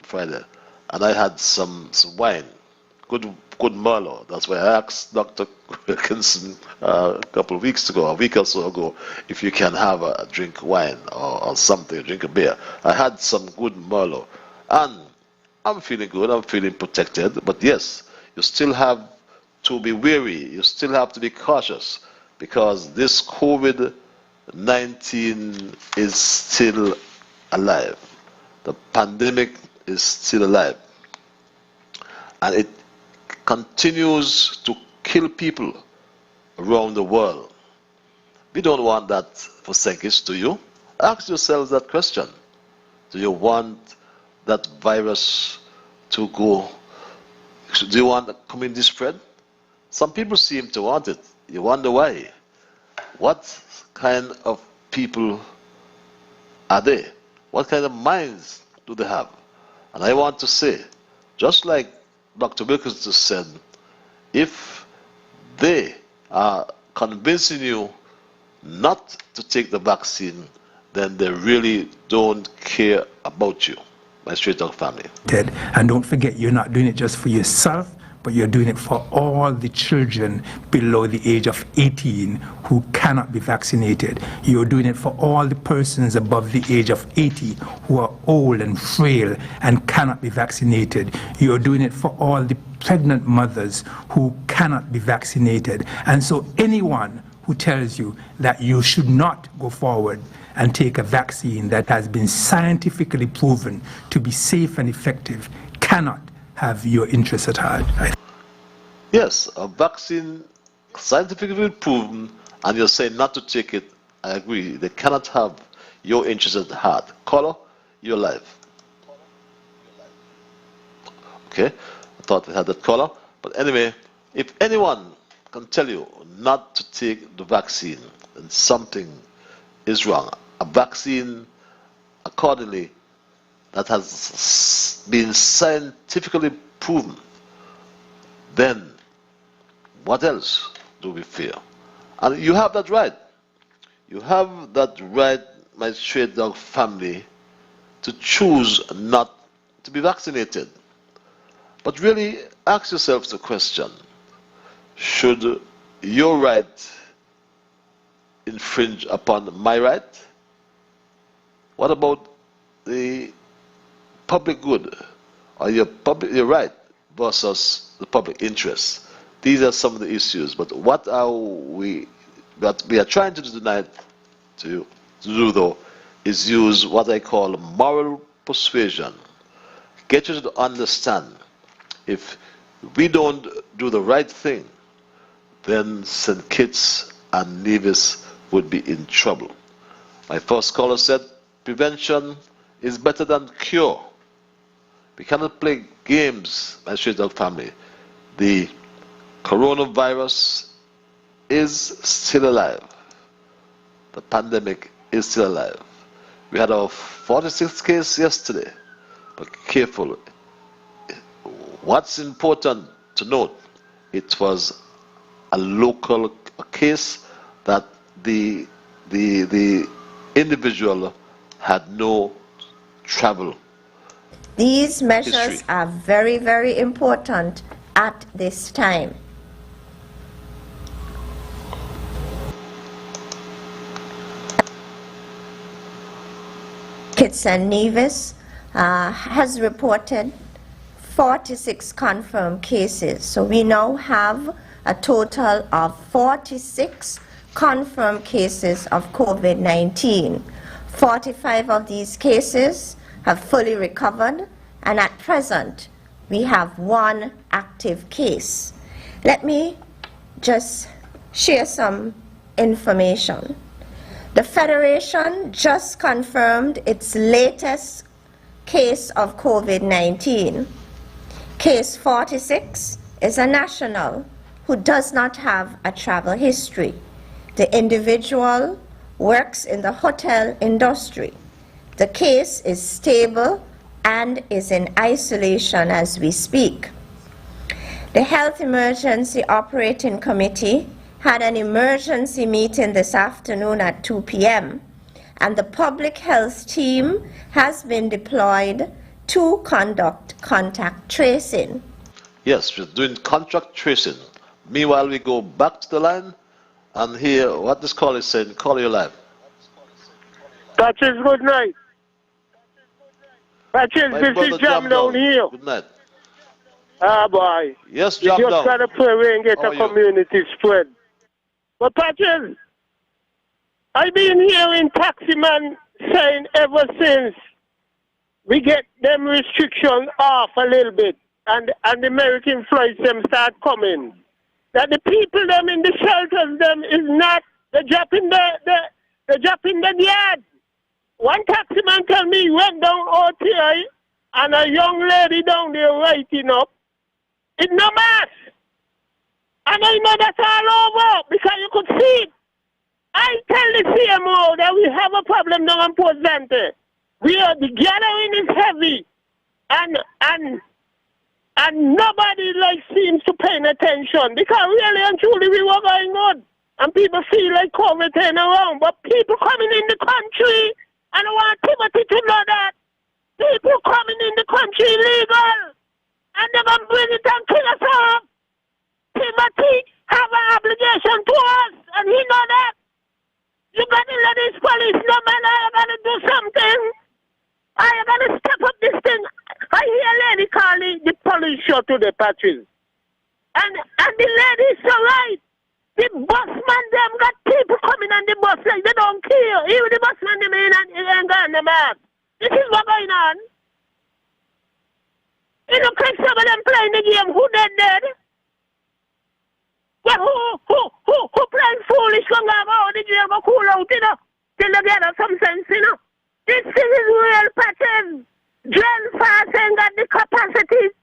Friday, and I had some wine, good Merlot. That's why I asked Dr. Wilkinson a couple of weeks ago, a week or so ago, if you can have a drink wine or something, drink a beer. I had some good Merlot, and I'm feeling good, I'm feeling protected, but yes, you still have to be wary, you still have to be cautious, because this COVID-19 is still alive. The pandemic is still alive. And it continues to kill people around the world. We don't want that for Senkis, do you? Ask yourselves that question. Do you want that virus to go? Do you want the community spread? Some people seem to want it. You wonder why. What kind of people are they? What kind of minds do they have? And I want to say, just like Dr. Wilkinson said, if they are convincing you not to take the vaccine, then they really don't care about you, my straight dog family. And don't forget, you're not doing it just for yourself, but you're doing it for all the children below the age of 18 who cannot be vaccinated. You're doing it for all the persons above the age of 80 who are old and frail and cannot be vaccinated. You're doing it for all the pregnant mothers who cannot be vaccinated. And so anyone who tells you that you should not go forward and take a vaccine that has been scientifically proven to be safe and effective cannot have your interests at heart. Yes, a vaccine scientifically proven, and you're saying not to take it, I agree. They cannot have your interests at heart. Caller, your life. Okay, I thought we had that caller. But anyway, if anyone can tell you not to take the vaccine, then something is wrong. A vaccine, accordingly, that has been scientifically proven, then what else do we fear? And you have that right. You have that right, my stray dog family, to choose not to be vaccinated. But really ask yourselves the question, should your right infringe upon my right? What about the public good, or your right versus the public interest? These are some of the issues. But what we are trying to do tonight to do though is use what I call moral persuasion. Get you to understand, if we don't do the right thing, then St. Kitts and Nevis would be in trouble. My first caller said prevention is better than cure. We cannot play games, my straight dog family. The coronavirus is still alive. The pandemic is still alive. We had our 46th case yesterday, but careful. What's important to note, it was a local case that the individual had no travel. These measures history. are very, very important at this time. Kitts and Nevis has reported 46 confirmed cases. So we now have a total of 46 confirmed cases of COVID-19. 45 of these cases have fully recovered, and at present we have 1 active case. Let me just share some information. The Federation just confirmed its latest case of COVID-19. Case 46 is a national who does not have a travel history. The individual works in the hotel industry. The case is stable and is in isolation as we speak. The Health Emergency Operating Committee had an emergency meeting this afternoon at 2 p.m. and the public health team has been deployed to conduct contact tracing. Yes, we're doing contact tracing. Meanwhile, we go back to the line and hear what this call is saying. Call your line. Patches, good night. Patches, this is Jam down here. Good night. Ah, boy. Yes, Jam down. Just try to pray we and get a community spread. But Patches, I've been hearing taximan saying ever since we get them restrictions off a little bit and the American flights them start coming, that the people them in the shelters them is not, they're dropping the yard. One taximan tell me he went down OTA and a young lady down there writing up, it's no mask. And I know that's all over because you could see it. I tell the CMO that we have a problem down in Port Zante. The gathering is heavy and nobody seems to pay attention because really and truly we were going on and people feel like COVID turn around, but people coming in the country, and I want Timothy to know that people coming in the country illegal and they're going to bring it and kill us off. Timothy have an obligation to us and he know that. You got to let this police know, man, I got to do something. I got to step up this thing. I hear a lady calling the police show to the patrol. And the lady is so right. The busman them got people coming on the bus like they don't care. Even the busman them ain't got them out. This is what's going on. You know, cause some of them playing the game, who dead? Well, who playing foolish long about the game go cool out, you know? Till they get some sense, you know? This thing is real pattern. Drill fast ain't got the capacity.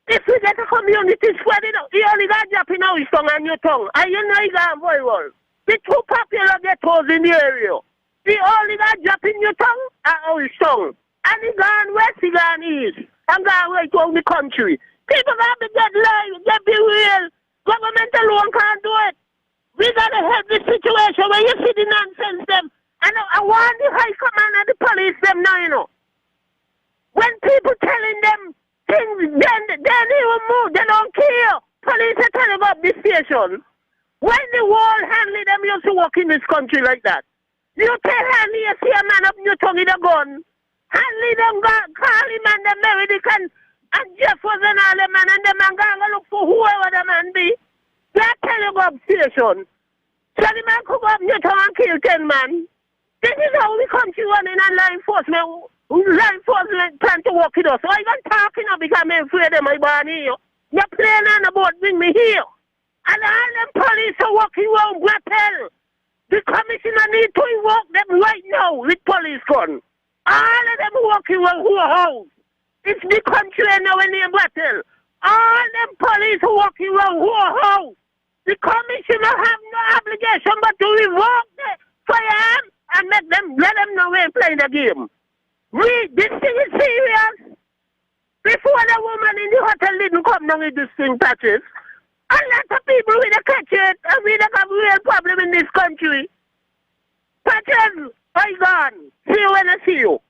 If we get a community spread, you only got dropping out his tongue and your tongue. And you know you got very well. The two popular ghettos in the area. The only got dropping your tongue and out his tongue. And he gone west, he gone east. And gone right over the country. People got to get live, get be real. Government alone can't do it. We got to help this situation where you see the nonsense them. And I want the high command and the police them now, you know. When people telling them things, then they will move, they don't care. Police are telling up this station. When the world handling them used to walk in this country like that. You tell Hanley you see a man up in your tongue with a gun. Hanley them call him and the American and Jefferson and all them man and the man go look for whoever the man be. They tell you go up station. So the man could go up in your tongue and kill 10 man. This is how we country running and law enforcement plan to work with us. So I even talking now because I'm afraid of my body here. You're playing on the boat, bring me here. And all them police are walking around Gretel. The commissioner need to invoke them right now with police gun. All of them walking around who house. It's the country now in the battle. All them police walking around who house. The commissioner have no obligation but to revoke the firearm and let them know we're playing the game. This thing is serious. Before the woman in the hotel didn't come down with this thing, Patches. A lot of people will catch it and we don't have a real problem in this country. Patches, I gone. See you when I see you.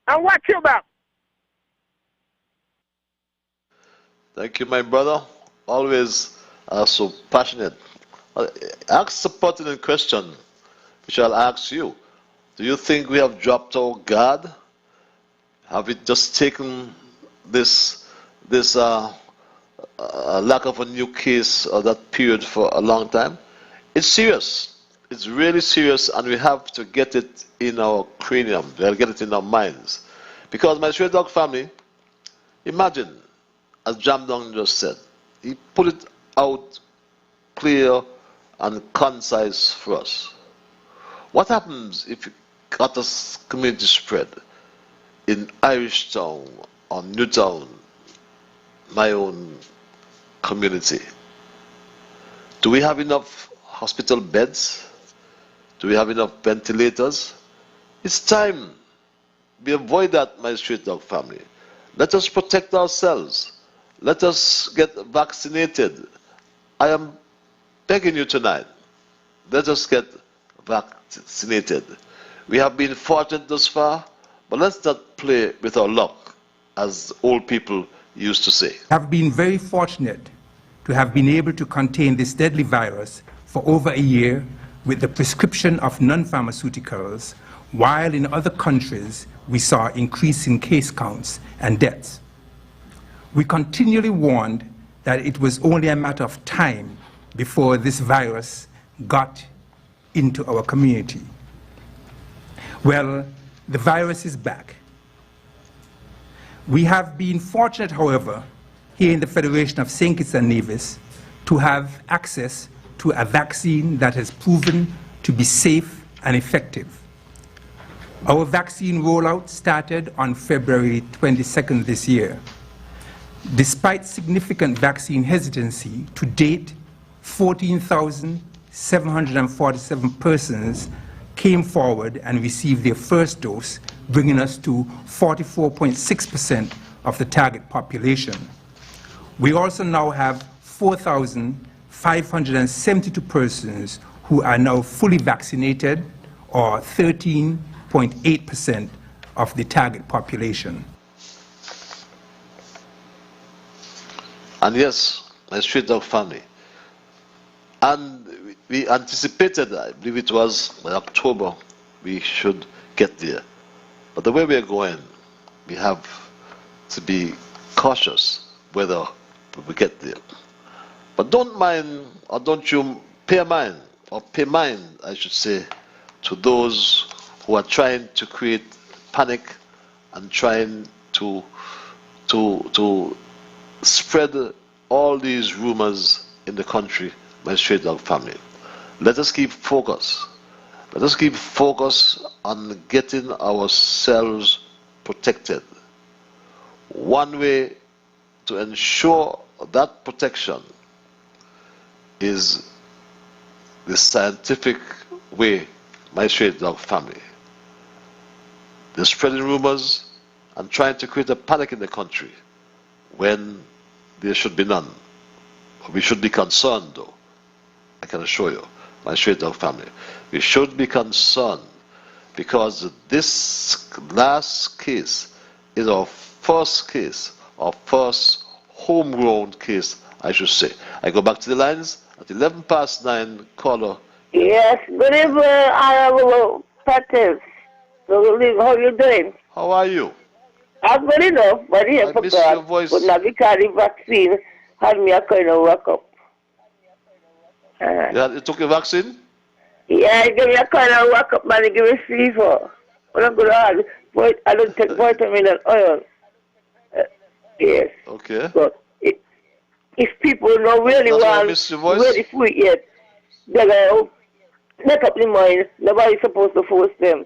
And watch your back. Thank you, my brother. Always so passionate. Ask a pertinent question, which I'll ask you. Do you think we have dropped our guard? Have we just taken this lack of a new case or that period for a long time? It's serious. It's really serious, and we have to get it in our cranium. We have to get it in our minds. Because my Stray Dog family, imagine, as Jam Dong just said, he put it out clear and concise for us. What happens if you got a community spread in Irish Town or Newtown, my own community? Do we have enough hospital beds? Do we have enough ventilators? It's time we avoid that, my Street Dog family. Let us protect ourselves. Let us get vaccinated. I am begging you tonight, let us get vaccinated. We have been fortunate thus far, but let's not play with our luck, as old people used to say. Have been very fortunate to have been able to contain this deadly virus for over a year with the prescription of non-pharmaceuticals, while in other countries we saw increasing case counts and deaths. We continually warned that it was only a matter of time before this virus got into our community. Well, the virus is back. We have been fortunate, however, here in the Federation of St. Kitts and Nevis to have access to a vaccine that has proven to be safe and effective. Our vaccine rollout started on February 22nd this year. Despite significant vaccine hesitancy, to date, 14,747 persons came forward and received their first dose, bringing us to 44.6% of the target population. We also now have 4,572 persons who are now fully vaccinated, or 13.8% of the target population. And yes, my Street Dog family. And we anticipated, I believe it was in October, we should get there. But the way we are going, we have to be cautious whether we get there. But don't mind, or don't you pay mind, or pay mind, I should say, to those who are trying to create panic and trying to spread all these rumors in the country, my Stray Dog family. Let us keep focused. Let us keep focused on getting ourselves protected. One way to ensure that protection is the scientific way, my Stray Dog family. They're spreading rumors and trying to create a panic in the country when there should be none. We should be concerned, though. I can assure you, my straight dog family. We should be concerned because this last case is our first case, our first homegrown case, I should say. I go back to the lines at 9:11, caller. Yes, good evening, Honorable Patrick. How are you doing? How are you? I'm good enough, but here for miss your God. voice. But now because the vaccine had me a kind of wake up. You took your vaccine? Yeah, it gave me a kind of wake up, man. It gave me fever. But I'm good at it. I don't take vitamin and oil. Yes. Okay. But if people don't really want ready for it yet, they're going to make up their mind. Nobody's supposed to force them.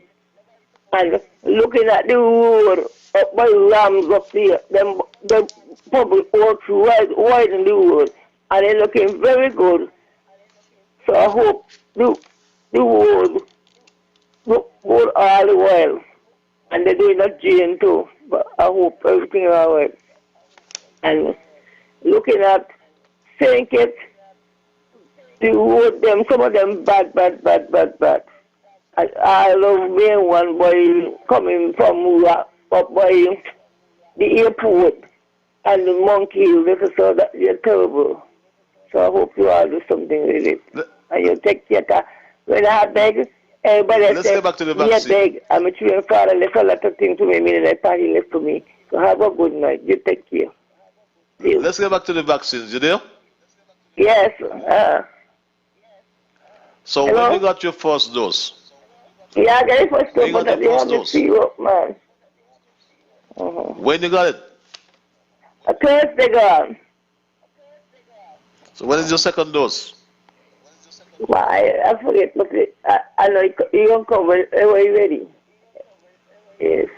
And looking at the road up by Rams up there, the public walk through wide in the road, and they're looking very good. So I hope the road look good all the while. And they're doing a gym too, but I hope everything is all right. And looking at St. Kitts, the road, some of them bad. I love being one boy coming from up by the airport and the monkey hill. This is so that you're terrible. So I hope you all do something with it. And you take care. When I beg, everybody Let's says, get back to the vaccine. beg. I'm a children father, left a lot of things to me, meaning that party left to me. So have a good night. You take care. Let's get back to the vaccines. You there? Yes. So hello? when you got your first dose? Yeah, I got it first dose, but I have to see you up, man. When you got it? A Thursday gone. So when is your second dose? Well, I forget, but I know you're going to come when you're ready. Yes.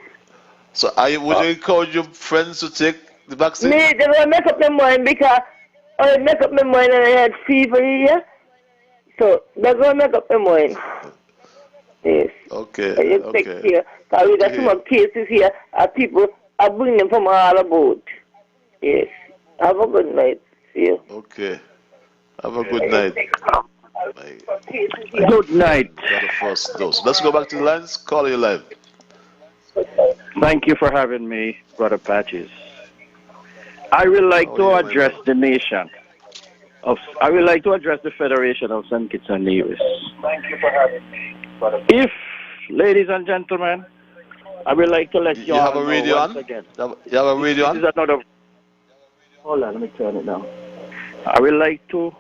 So would you encourage your friends to take the vaccine? Me, they're going to make up their mind because I make up my mind and I had fever here. So they're going to make up their mind. Yes. Okay. And you take care. Because we got some cases here and people are bringing them from all about. Yes. Have a good night. See you. Okay. Have a good night. Good night. Got the first dose. Let's go back to the lines. Call you live. Thank you for having me, Brother Patches. I would like to address the nation. I would like to address the Federation of St. Kitts and Nevis. Thank you for having me, Brother. If, ladies and gentlemen, I would like to let you all have a know radio once on? again. You have a radio on? This is another. Hold on, let me turn it down. I would like to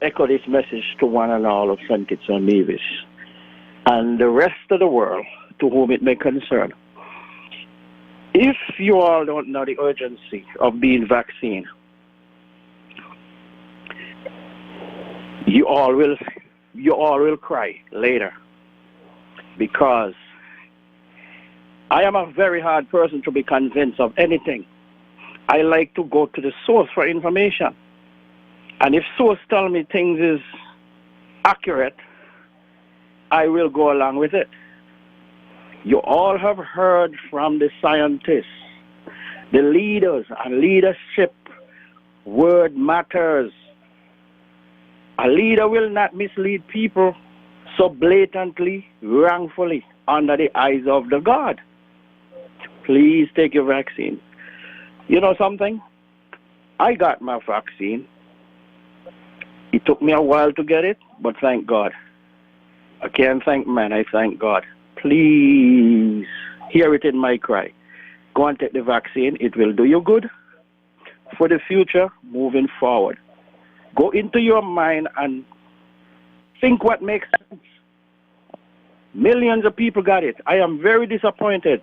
echo this message to one and all of St. Kitts and Nevis and the rest of the world to whom it may concern. If you all don't know the urgency of being vaccinated, you all will cry later, because I am a very hard person to be convinced of anything. I like to go to the source for information. And if source tell me things is accurate, I will go along with it. You all have heard from the scientists, the leaders and leadership. Word matters. A leader will not mislead people so blatantly, wrongfully, under the eyes of the God. Please take your vaccine. You know something? I got my vaccine. It took me a while to get it, but thank God. I can't thank man, I thank God. Please hear it in my cry. Go and take the vaccine. It will do you good for the future moving forward. Go into your mind and think what makes sense. Millions of people got it. I am very disappointed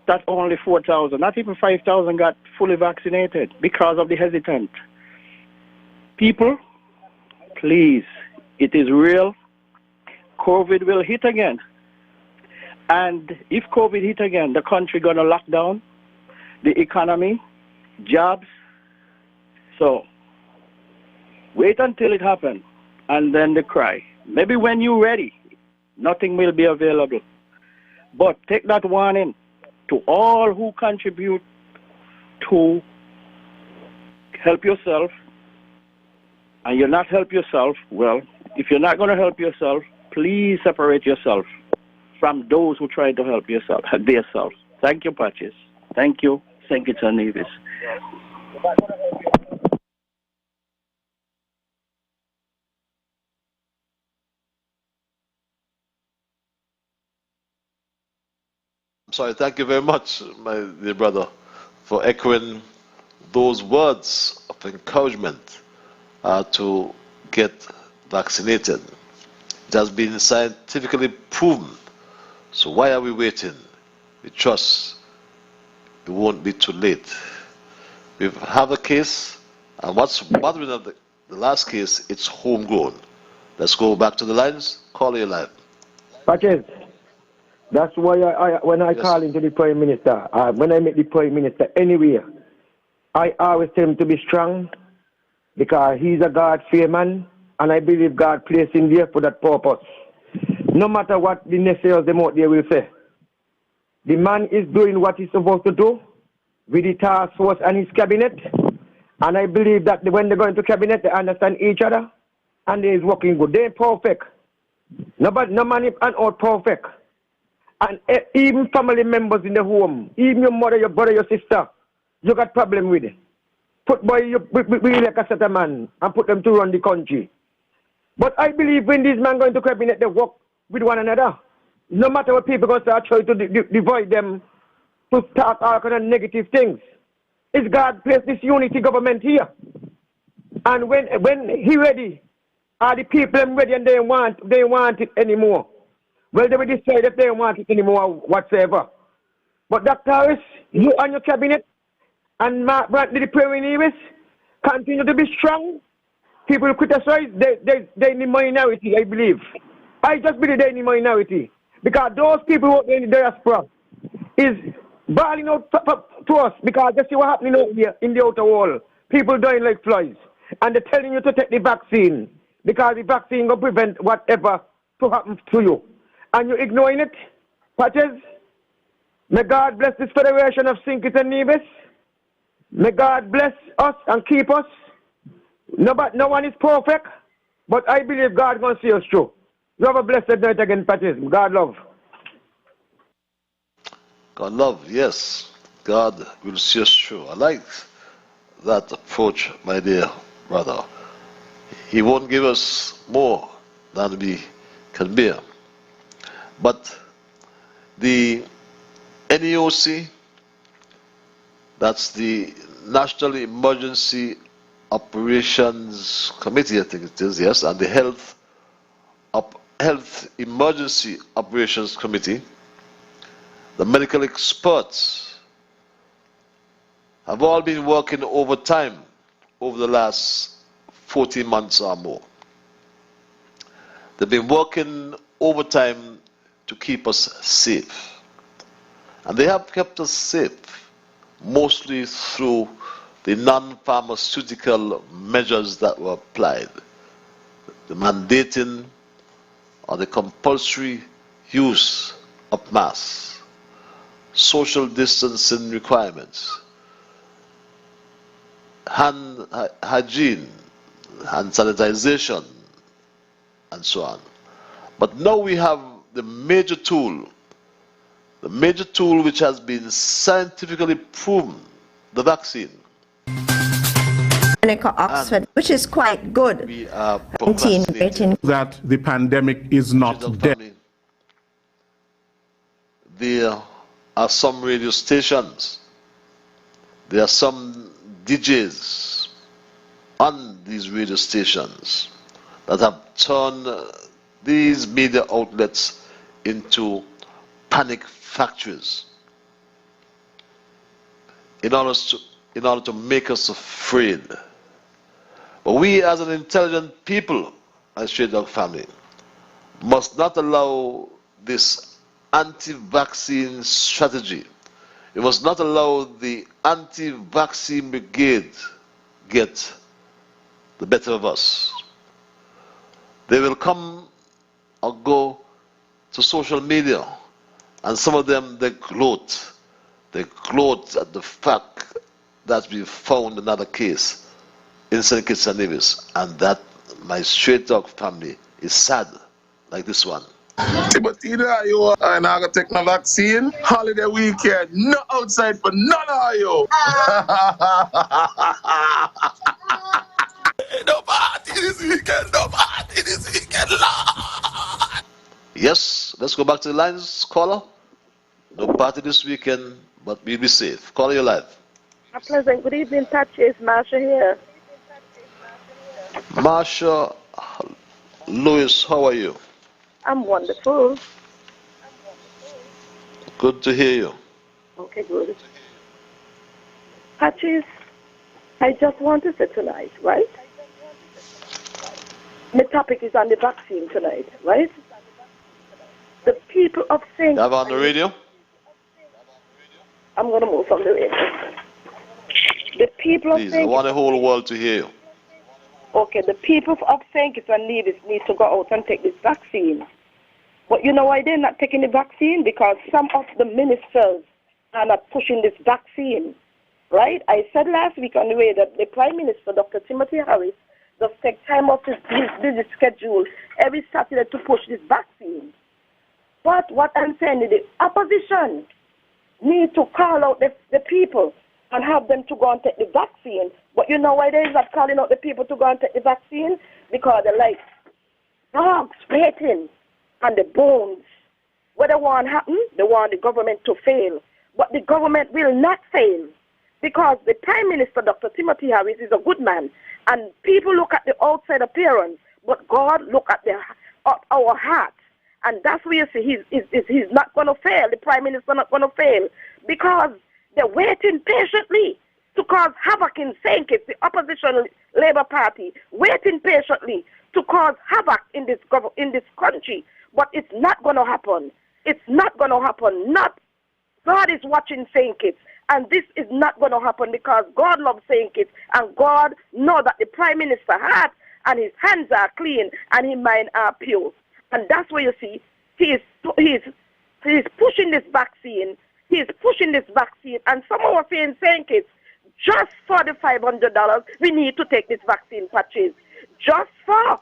that only 4,000, not even 5,000 got fully vaccinated because of the hesitant. People, please, it is real. COVID will hit again. And if COVID hit again, the country going to lock down, the economy, jobs. So wait until it happens and then the cry. Maybe when you're ready, nothing will be available. But take that warning to all who contribute to help yourself, and you're not help yourself, well, if you're not going to help yourself, please separate yourself from those who try to help themselves. Thank you, Patches. Thank you, St. Kitts and Nevis. Sorry, thank you very much, my dear brother, for echoing those words of encouragement to get vaccinated. It has been scientifically proven. So why are we waiting? We trust it won't be too late. We have a case, and what's bothering us, the last case, it's homegrown. Let's go back to the lines. Call your line. Patches. That's why when I call into the Prime Minister, when I meet the Prime Minister anywhere, I always tell him to be strong because he's a God-fearing man, and I believe God placed him there for that purpose. No matter what the naysayers them out there will say, the man is doing what he's supposed to do with the task force and his cabinet, and I believe that when they go into cabinet, they understand each other, and they're working good. They're perfect. No man is out perfect. And even family members in the home, even your mother, your brother, your sister, you got problem with it. Put boy, you like a set of man and put them to run the country. But I believe when these men go into cabinet, they work with one another. No matter what people going to start trying to divide them to start all kind of negative things. It's God placed this unity government here. And when he ready, are the people ready and they want it anymore. Well, they will decide if they don't want it anymore whatsoever. But Dr. Harris, you and your cabinet, and Mark Brantley, the Prime Nevis, continue to be strong. People criticize, they're in the minority, I believe. I just believe they're in the minority. Because those people who are in the diaspora is bawling out to us because they see what's happening out here in the outer wall. People dying like flies. And they're telling you to take the vaccine because the vaccine will prevent whatever to happen to you. And you're ignoring it, Patches. May God bless this Federation of St. Kitts and Nevis. May God bless us and keep us. No one is perfect, but I believe God is going to see us through. You have a blessed night again, Patches. God love. God love, yes. God will see us through. I like that approach, my dear brother. He won't give us more than we can bear. But the NEOC, that's the National Emergency Operations Committee, I think it is, yes, and the Health Emergency Operations Committee, the medical experts have all been working overtime over the last 14 months or more. They've been working overtime to keep us safe. And they have kept us safe mostly through the non-pharmaceutical measures that were applied. The mandating or the compulsory use of masks, social distancing requirements, hand hygiene, hand sanitization, and so on. But now we have the major tool which has been scientifically proven, the vaccine. Oxford, which is quite good. We are that the pandemic is not dead. There are some radio stations, there are some DJs on these radio stations that have turned these media outlets into panic factories in order to make us afraid. But we as an intelligent people, as Straight Dog family, must not allow this anti-vaccine strategy. We must not allow the anti-vaccine brigade get the better of us. They will come or go to social media, and some of them, they gloat at the fact that we found another case in St. Kitts and Nevis, and that my straight dog family is sad, like this one. But either you are not going to take no vaccine, holiday weekend, no outside for none of you. No party this weekend, no party this weekend, Lord. Yes, let's go back to the lines, caller. No party this weekend, but we'll be safe. Call your live. A pleasant good evening, Patches. Marsha here. Marsha Lewis, how are you? I'm wonderful. Good to hear you. Okay, good. Patches, I just want to say tonight, right? The topic is on the vaccine tonight, right? The people of St. You have on the radio? I'm going to move from the radio. The people of Please, St. I want the whole world to hear you. Okay, the people of St. Kitts and Nevis need to go out and take this vaccine. But you know why they're not taking the vaccine? Because some of the ministers are not pushing this vaccine, right? I said last week on the way that the Prime Minister, Dr. Timothy Harris, does take time off his busy schedule every Saturday to push this vaccine. But what I'm saying is the opposition need to call out the people and have them to go and take the vaccine. But you know why they're not calling out the people to go and take the vaccine? Because they're like dogs waiting on the bones. What they want to happen, they want the government to fail. But the government will not fail because the Prime Minister, Dr. Timothy Harris, is a good man. And people look at the outside appearance, but God look at our hearts. And that's where you see he's not going to fail. The Prime Minister not going to fail because they're waiting patiently to cause havoc in St. Kitts, the opposition Labour Party, waiting patiently to cause havoc in this country. But it's not going to happen. It's not going to happen. God is watching St. Kitts. And this is not going to happen because God loves St. Kitts and God knows that the Prime Minister's heart and his hands are clean and his mind are pure. And that's where you see he's pushing this vaccine. He's pushing this vaccine. And someone was saying, St. Kitts, just for the $500, we need to take this vaccine, Patches. Just for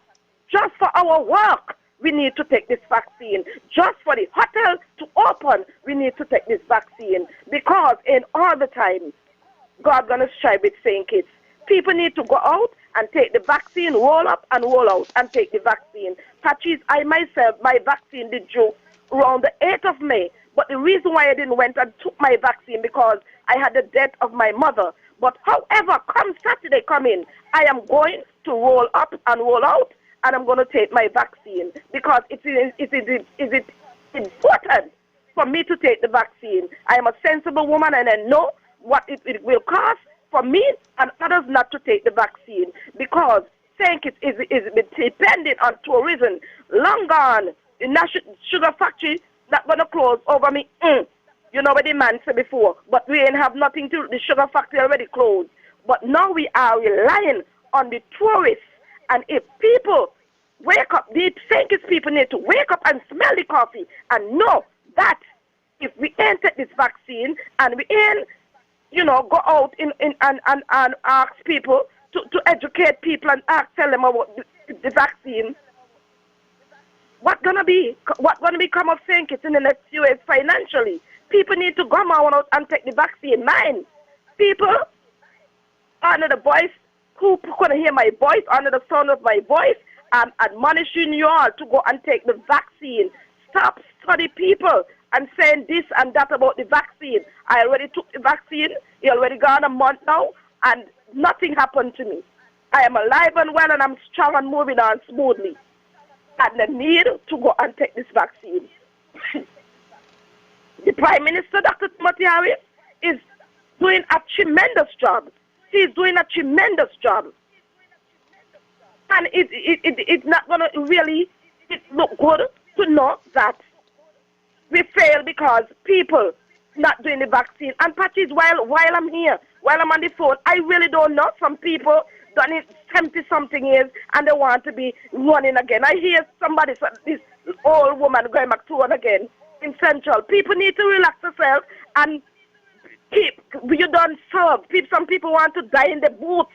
our work, we need to take this vaccine. Just for the hotel to open, we need to take this vaccine. Because in all the time, God's going to strive with St. Kitts. People need to go out and take the vaccine, roll up and roll out and take the vaccine. Patches, I myself, my vaccine did due around the 8th of May. But the reason why I didn't went and took my vaccine because I had the death of my mother. But however, come Saturday, come in, I am going to roll up and roll out and I'm going to take my vaccine because it is important for me to take the vaccine. I am a sensible woman and I know what it will cost for me and others not to take the vaccine because St. Kitts is dependent on tourism. Long gone, the national sugar factory not going to close over me. You know what the man said before, but we ain't have nothing to do. The sugar factory already closed. But now we are relying on the tourists. And if people wake up, the St. Kitts people need to wake up and smell the coffee and know that if we ain't take this vaccine and we ain't, go out and ask people to educate people and tell them about the vaccine, what's gonna become of St. Kitts in the next few years financially? People need to come out and take the vaccine. People under the voice who couldn't hear my voice, under the sound of my voice, I'm admonishing you all to go and take the vaccine. Stop study people and saying this and that about the vaccine. I already took the vaccine. It already gone a month now, and nothing happened to me. I am alive and well, and I'm strong and moving on smoothly. And I need to go and take this vaccine. The Prime Minister, Dr. Timothy Harris, is doing a tremendous job. He's doing a tremendous job. And it's not going to really look good to know that we fail because people not doing the vaccine. And Patches, while I'm here, while I'm on the phone, I really don't know. Some people done it 70-something years and they want to be running again. I hear somebody, this old woman going back to run again in Central. People need to relax themselves and you don't serve. Some people want to die in the booths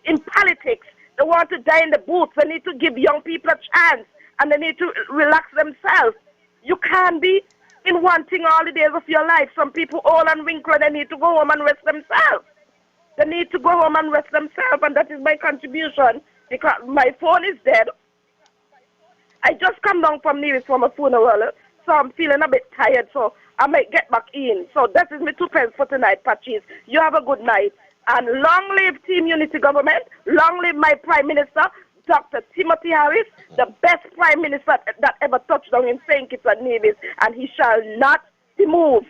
in politics. They want to die in the booth. They need to give young people a chance, and they need to relax themselves. You can't be in one thing all the days of your life. Some people old and wrinkled, they need to go home and rest themselves. They need to go home and rest themselves, and that is my contribution, because my phone is dead. I just come down from Nevis from a funeral, so I'm feeling a bit tired, so I might get back in. So that is my 2 pence for tonight, Patches. You have a good night. And long live Team Unity Government. Long live my Prime Minister, Dr. Timothy Harris, the best Prime Minister that ever touched down in St. Kitts and Nevis, and he shall not be moved.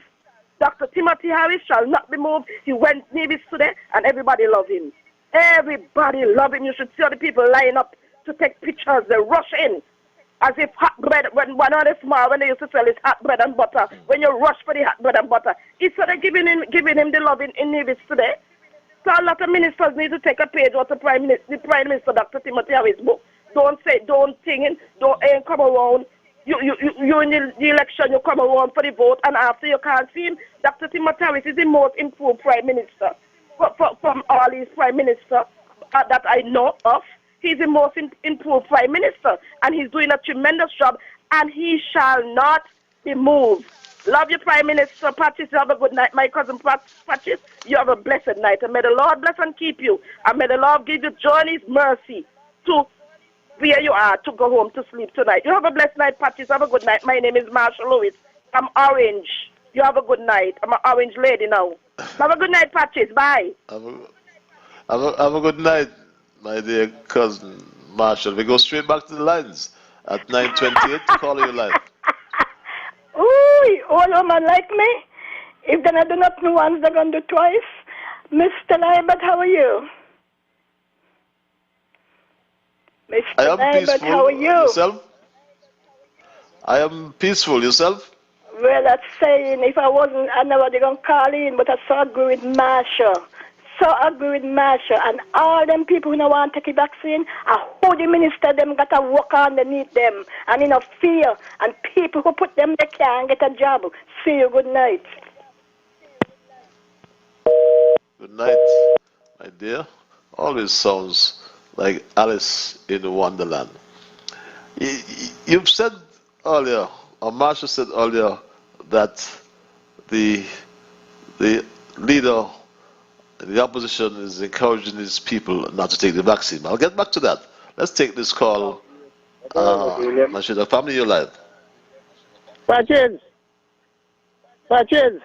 Dr. Timothy Harris shall not be moved. He went Nevis today, and everybody love him. Everybody love him. You should see all the people line up to take pictures. They rush in. As if hot bread, when one of the small, when they used to sell his hot bread and butter, when you rush for the hot bread and butter, instead of giving him the love in Nevis today. So a lot of ministers need to take a page out of the Prime Minister Dr. Timothy Harris' book. Don't ain't come around. You in the election, you come around for the vote, and after you can't see him. Dr. Timothy Harris is the most improved Prime Minister from all these Prime Ministers that I know of. He's the most improved Prime Minister, and he's doing a tremendous job, and he shall not be moved. Love you, Prime Minister Patches. You have a good night. My cousin Patches, you have a blessed night, and may the Lord bless and keep you, and may the Lord give you joy and his mercy to where you are to go home to sleep tonight. You have a blessed night, Patches. Have a good night. My name is Marsha Lewis. I'm orange. You have a good night. I'm an orange lady now. Have a good night, Patches. Bye. Have a good night, my dear cousin Marshall. We go straight back to the lines at 9:28 to call you live. Ooh, all women like me. If they're not do nothing once, they're going to do twice. Mr. Liburd, how are you? Mr. Liburd, how are you? Yourself? I am peaceful. Yourself? Well, that's saying if I wasn't, I never going to call in, but I so agree with Marsha. So agree with Marsha. And all them people who don't want to take the vaccine, I hold the minister, them got to work underneath them. And in a fear. And people who put them, they can't get a job. See you. Good night. Good night, my dear. Always sounds like Alice in Wonderland. You've said earlier, or Marsha said earlier, that the leader in the opposition is encouraging his people not to take the vaccine. I'll get back to that. Let's take this call. Mashida, family, you're live. Patches.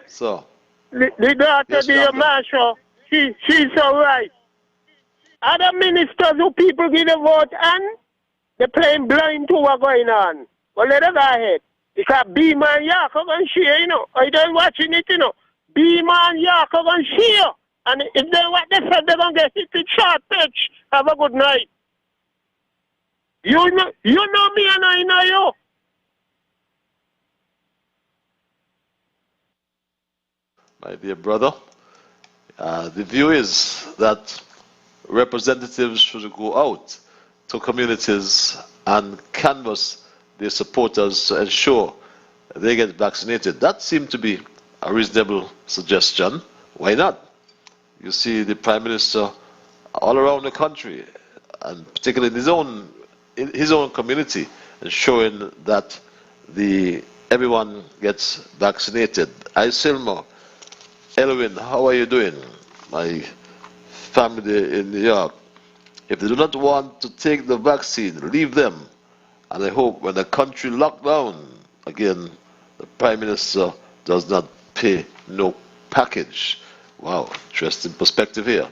So. The daughter, dear Marsha, she's all right. Other ministers who people give a vote and they're playing blind to what's going on. Well, let us go ahead. Because Beamer and Yaka going to share, you know. I don't watching it, you know. Beamer and Yaka going to share. And if they what they said, they're going to get hit with short pitch. Have a good night. You know me and I know you. My dear brother, the view is that representatives should go out to communities and canvass their supporters to ensure they get vaccinated. That seemed to be a reasonable suggestion. Why not? You see the Prime Minister all around the country, and particularly in his own community, ensuring that everyone gets vaccinated. Isilmo, Elwin, how are you doing? My family in New York. If they do not want to take the vaccine, leave them. And I hope when the country locked down, again, the Prime Minister does not pay no package. Wow, interesting perspective here.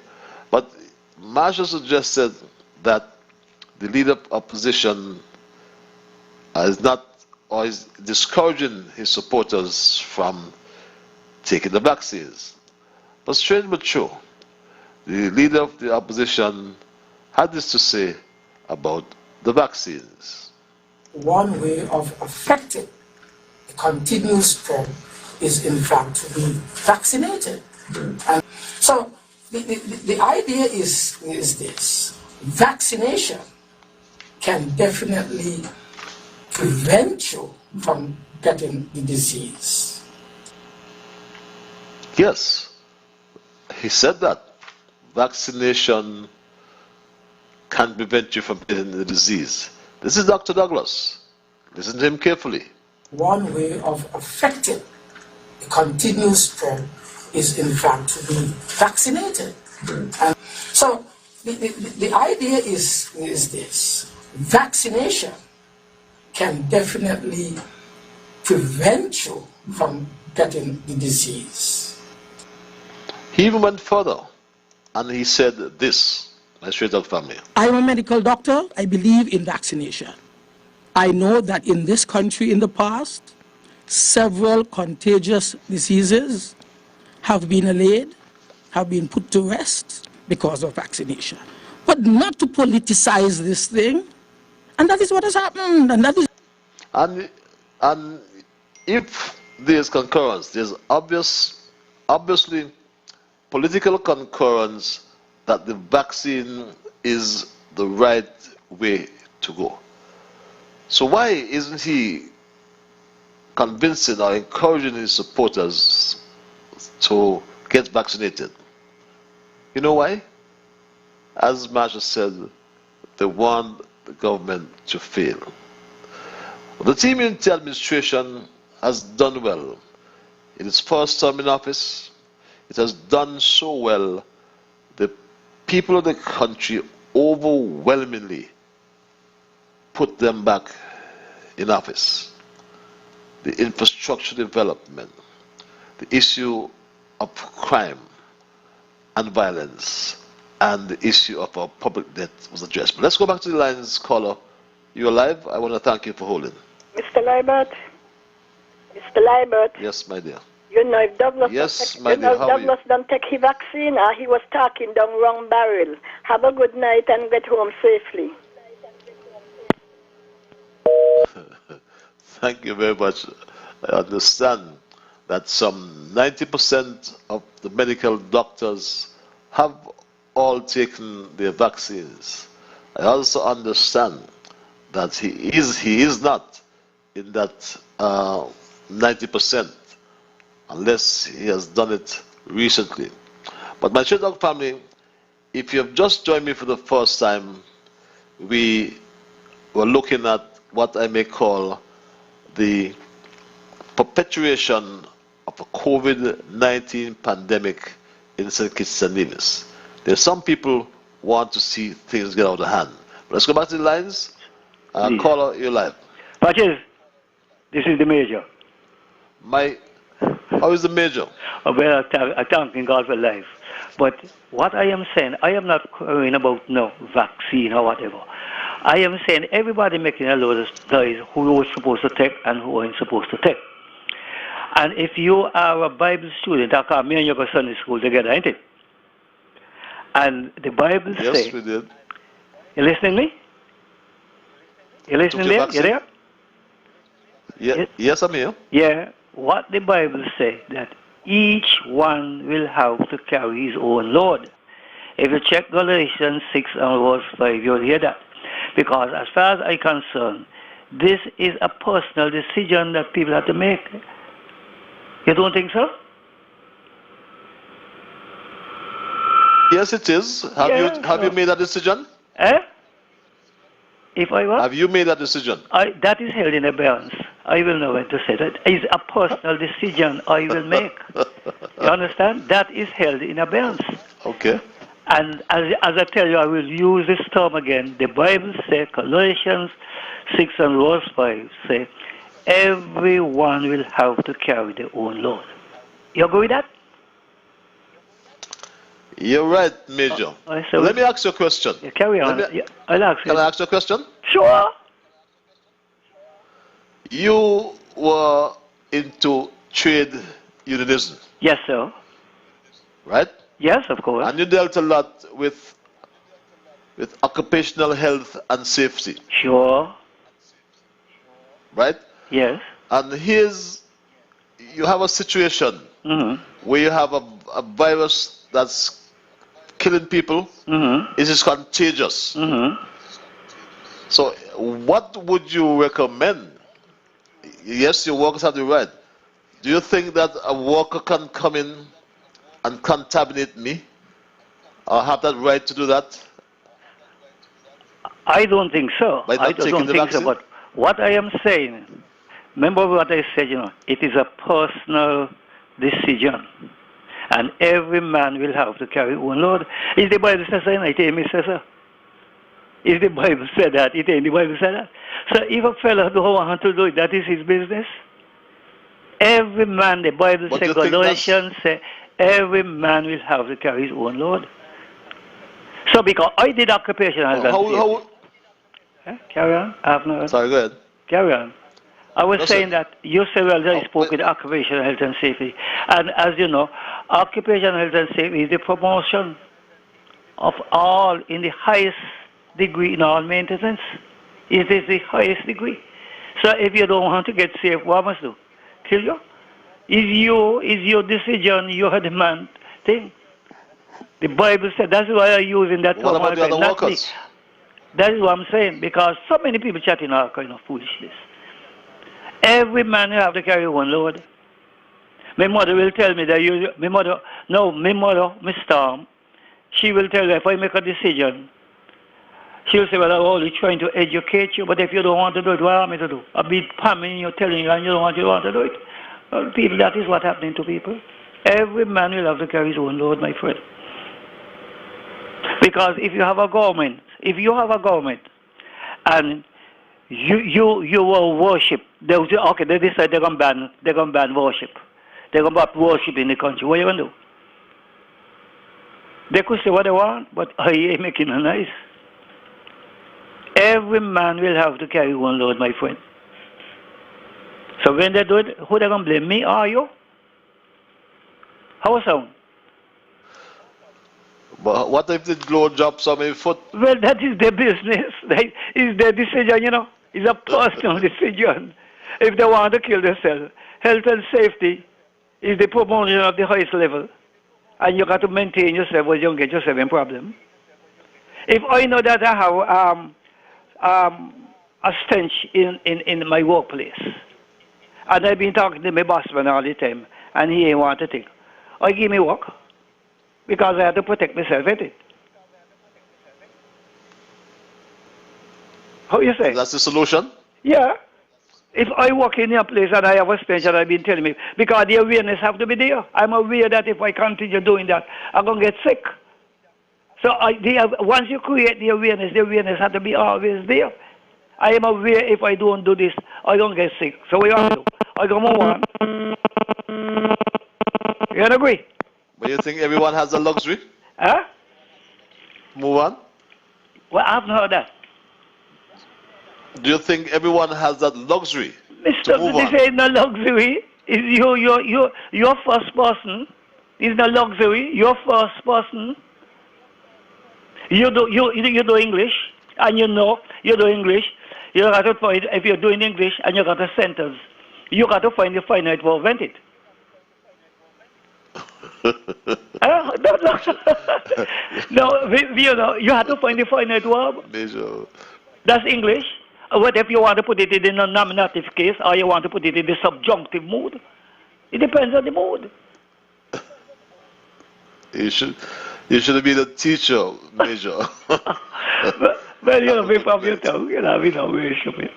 But Marsha suggested that the leader of opposition is discouraging his supporters from taking the vaccines. But strange but true, the leader of the opposition had this to say about the vaccines. One way of affecting the continuous spread is in fact to be vaccinated. And so the idea is this: vaccination can definitely prevent you from getting the disease. Yes, he said that vaccination can prevent you from getting the disease. This is Dr. Douglas. Listen to him carefully. One way of affecting the continuous spread is, in fact, to be vaccinated. And so the idea is this. Vaccination can definitely prevent you from getting the disease. He even went further, and he said this, my straight-up family. I'm a medical doctor. I believe in vaccination. I know that in this country in the past, several contagious diseases have been allayed, have been put to rest because of vaccination. But not to politicize this thing, and that is what has happened, and that is... And if there's concurrence, there's obviously political concurrence that the vaccine is the right way to go. So why isn't he convincing or encouraging his supporters to get vaccinated? You know why? As Marshall said, they want the government to fail. The team in the administration has done well. In its first term in office, it has done so well, the people of the country overwhelmingly put them back in office. The infrastructure development, the issue of crime and violence, and the issue of our public debt was addressed. But let's go back to the lines, caller. You're live. I want to thank you for holding. Mr. Liburd? Mr. Liburd? Yes, my dear. You know, if Douglas, yes, my dear. How Douglas don't take his vaccine, he was talking down wrong barrel. Have a good night and get home safely. Thank you very much. I understand that some 90% of the medical doctors have all taken their vaccines. I also understand that he is not in that 90%, unless he has done it recently. But my Sheldog family, if you have just joined me for the first time, we were looking at what I may call the perpetuation of a COVID-19 pandemic in St. Kitts and Nevis. There's some people who want to see things get out of hand. But let's go back to the lines. Caller, you're live. Patches, this is the Major. How is the Major? Well, I'm thanking God for life. But what I am saying, I am not worrying about no vaccine or whatever. I am saying everybody making a load of guys who was supposed to take and who ain't supposed to take. And if you are a Bible student, I call me and you go to Sunday school together, ain't it? And the Bible says... Yes, we did. You listening to me? You listening there? You there? Yeah, yes, I'm here. Yeah, what the Bible says, that each one will have to carry his own load. If you check Galatians 6 and verse 5, you'll hear that. Because as far as I'm concerned, this is a personal decision that people have to make. You don't think so? Yes, it is. Have you made that decision? If I what? Have you made that decision? That is held in abeyance. I will know when to say that. It's a personal decision I will make. You understand? That is held in abeyance. Okay. And as I tell you, I will use this term again. The Bible says, Galatians 6 and verse 5 say, everyone will have to carry their own load. You agree with that? You're right, Major. Let me ask you a question. Yeah, carry on. I'll ask you. Can I ask you a question? Sure. You were into trade unionism. Yes, sir. Right? Yes, of course. And you dealt a lot with occupational health and safety. Sure. Right? Yes. And you have a situation where you have a virus that's killing people. It is contagious. So what would you recommend? Yes, your workers have the right. Do you think that a worker can come in and contaminate me? Or have that right to do that? I don't think so. By not I taking don't the think so. vaccine? But what I am saying, remember what I said, it is a personal decision. And every man will have to carry his own load. Is the Bible says so? It ain't me says so. If the Bible said that, it ain't the Bible said that. So if a fellow don't want to do it, that is his business. Every man, the Bible says, Galatians say, every man will have to carry his own load. So because I did occupational health and safety. Carry on. I have no heard. Sorry, go ahead. Carry on. I was saying that you said, well, I spoke with occupational health and safety. And as you know, occupational health and safety is the promotion of all in the highest degree in all maintenance. It is the highest degree. So if you don't want to get safe, what must do? Kill you? Is your decision, your demand thing. The Bible said, that's why I'm using that term. What about the other workers? That is what I'm saying, because so many people chatting all kind of foolishness. Every man will have to carry one load. My mother will tell me that my mother, Miss Storm, she will tell me if I make a decision, she will say, well, I'm only trying to educate you, but if you don't want to do it, what am I to do? I'll be pamming you, telling you, and you don't want to do it. Well, people, that is what's happening to people. Every man will have to carry his own load, my friend. Because if you have a government, and you will worship, they decide they're gonna ban worship. They're gonna ban worship in the country. What are you gonna do? They could say what they want, but I ain't making a nice. Every man will have to carry one load, my friend. So when they do it, who they gonna blame? Me or you? How sound? But what if the blow drops on my foot? Well, that is their business. It's their decision, It's a personal decision. If they want to kill themselves, health and safety is the promotion of the highest level. And you got to maintain yourself or you don't get yourself in problem. If I know that I have a stench in my workplace, and I've been talking to my boss man all the time, and he ain't want to take, I give me work. Because I have to protect myself, ain't it? How you say? That's the solution? Yeah. If I work in a place and I have a stench that I've been telling me, because the awareness have to be there. I'm aware that if I continue doing that, I'm going to get sick. So once you create the awareness has to be always there. I am aware if I don't do this, I'm going to get sick. So what you have to do? I'm going to move on. You don't agree? But you think everyone has the luxury? Huh? Move on. Well, I haven't heard that. Do you think everyone has that luxury to move on? This ain't no luxury. It's your first person. It's no luxury. Your first person. You do English, and you do English. You got to find, if you're doing English and you got a sentence, you got to find the finite verb, isn't it? No, you have to find the finite verb. That's English. What if you want to put it in a nominative case or you want to put it in the subjunctive mood? It depends on the mood. You should be the teacher, Major. Well, from your tongue, we know where you should be.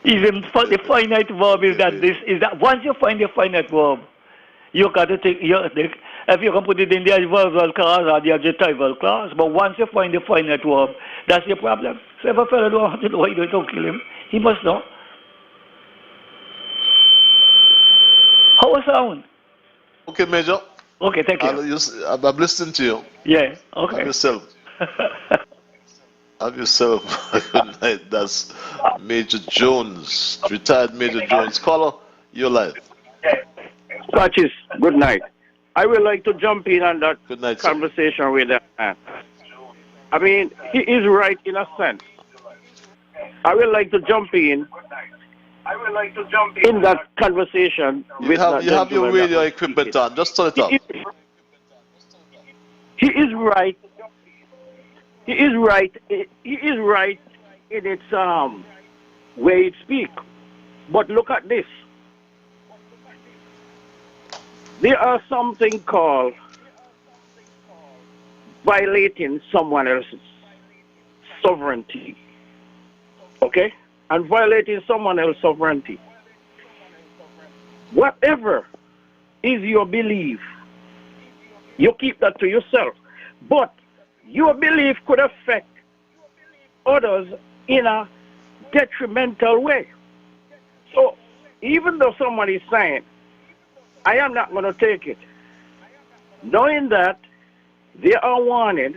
Even the finite verb is that once you find the finite verb, you got to take if you can put it in the adverbial clause or the adjectival clause, but once you find the finite verb, that's your problem. So if a fellow don't want to know why you don't kill him, he must know. How was sound? Okay, Major. Okay, thank you. I'm listening to you. Yeah, okay. Have yourself. Have yourself a good night. That's Major Jones, retired Major Jones. Caller, you're live. Patches, good night. I would like to jump in on that conversation with that man. I mean, he is right in a sense. I would like to jump in that conversation with that you have your radio equipment on. Just turn it off. He is right. He is right. He is right in its way it speaks. But look at this. There are something called violating someone else's sovereignty, okay, and violating someone else's sovereignty. Whatever is your belief, you keep that to yourself. But your belief could affect others in a detrimental way. So even though somebody is saying, I am not going to take it, knowing that there are warning,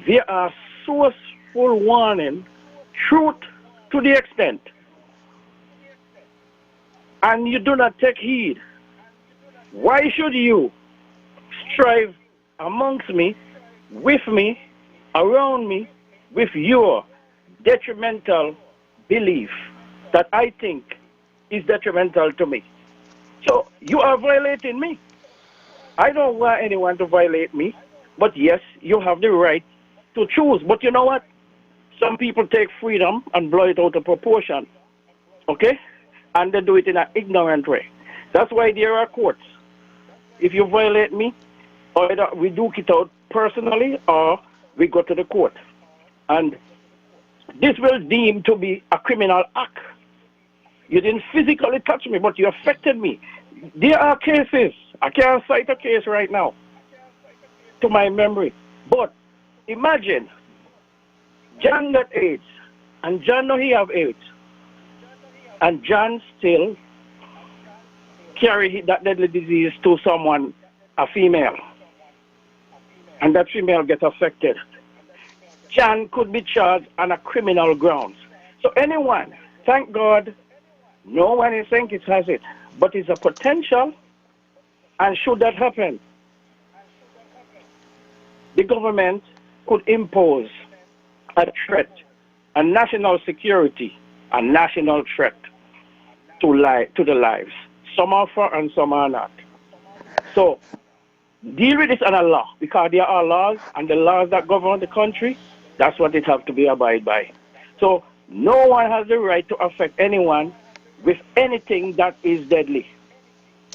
there are sourceful warning, truth to the extent, and you do not take heed, why should you strive amongst me, with me, around me, with your detrimental belief that I think is detrimental to me? So you are violating me. I don't want anyone to violate me, but yes, you have the right to choose. But you know what? Some people take freedom and blow it out of proportion, okay? And they do it in an ignorant way. That's why there are courts. If you violate me, either we duke it out personally or we go to the court. And this will deem to be a criminal act. You didn't physically touch me, but you affected me. There are cases. I can't cite a case right now to my memory. But imagine, John got AIDS, and John know he have AIDS, and John still carry that deadly disease to someone, a female, and that female gets affected. John could be charged on a criminal grounds. So anyone, thank God, no one in St. Kitts has it, but it's a potential, and should that happen, the government could impose a threat, a national security, a national threat to the lives. Some are for and some are not. So deal with this on a law, because there are laws, and the laws that govern the country, that's what it have to be abided by. So no one has the right to affect anyone with anything that is deadly.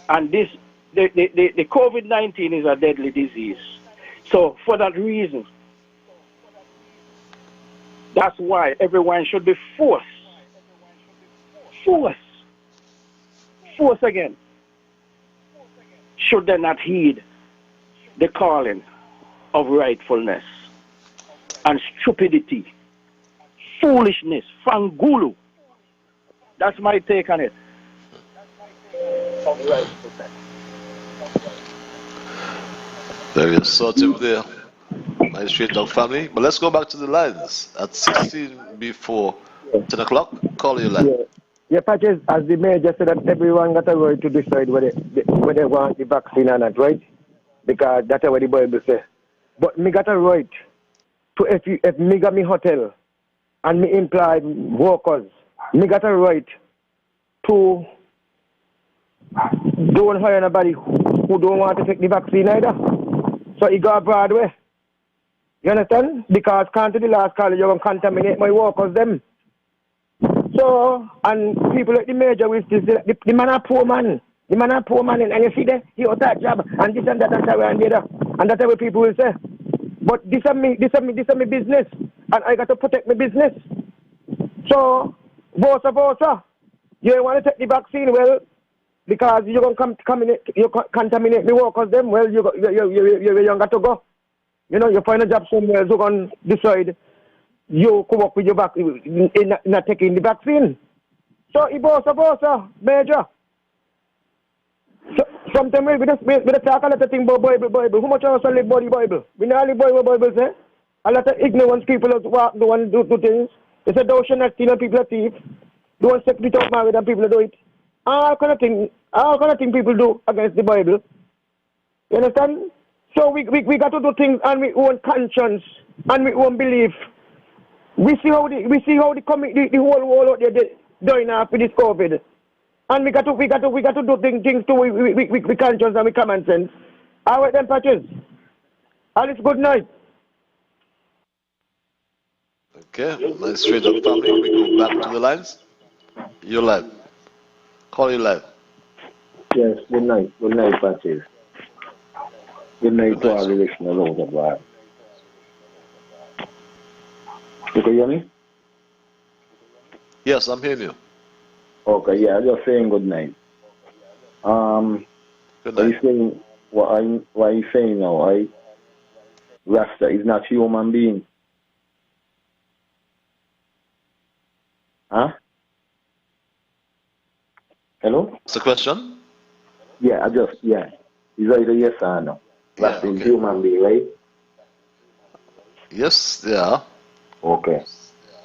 And this, the COVID-19 is a deadly disease. So for that reason, that's why everyone should be forced again, should they not heed the calling of rightfulness and stupidity, foolishness, fangulu. That's my take on it. Very assertive there, my straight dog family. But let's go back to the lines at 16 before 10 o'clock. Call your line. Yeah, Patches, as the mayor just said, that everyone got a right to decide whether they want the vaccine or not, right? Because that's what the Bible says. But me got a right to, if me got me hotel and me employ workers, me got a right to don't hire anybody who don't want to take the vaccine either. So it go abroad way. You understand? Because can't to the last college, you're going to contaminate my workers, them. So, and people like the major will still say, the man a poor man. The man a poor man, and you see that he got that job, and this and that and that and the other. And that's what people will say. But this is me business, and I got to protect my business. So, versa. You want to take the vaccine, well, because you're going to contaminate the workers, them, well, you got to go. You know, you find a job somewhere, you're going to decide you come up with your vaccine, in not taking the vaccine. So, it versa, major. So, sometimes we just talk a lot of things about Bible. How much of us live by the Bible? We not live by what the Bible says. A lot of ignorant people walk, go and do things. They say, thou shalt not steal, and people are thieves. Don't sex without married, and people do it. All kind of thing people do against the Bible. You understand? So we got to do things on our own conscience and our own belief. We see how the whole world out there doing after this COVID, and we got to do things to we conscience and we common sense. All right then, Patches. All is good night. Okay, my straight up family. We go back to the lines. You're live. Call you live. Yes, good night. Good night, Patches. Good night to all the listeners out there. You can hear me? Yes, I'm hearing you. Okay, yeah, I'm just saying good night. Good night. What are you saying? What are you saying now? Rasta is not human being. Huh? Hello? What's the question? Yeah, it's either yes or no. Rasta is human being, right? Yes, yeah. Okay.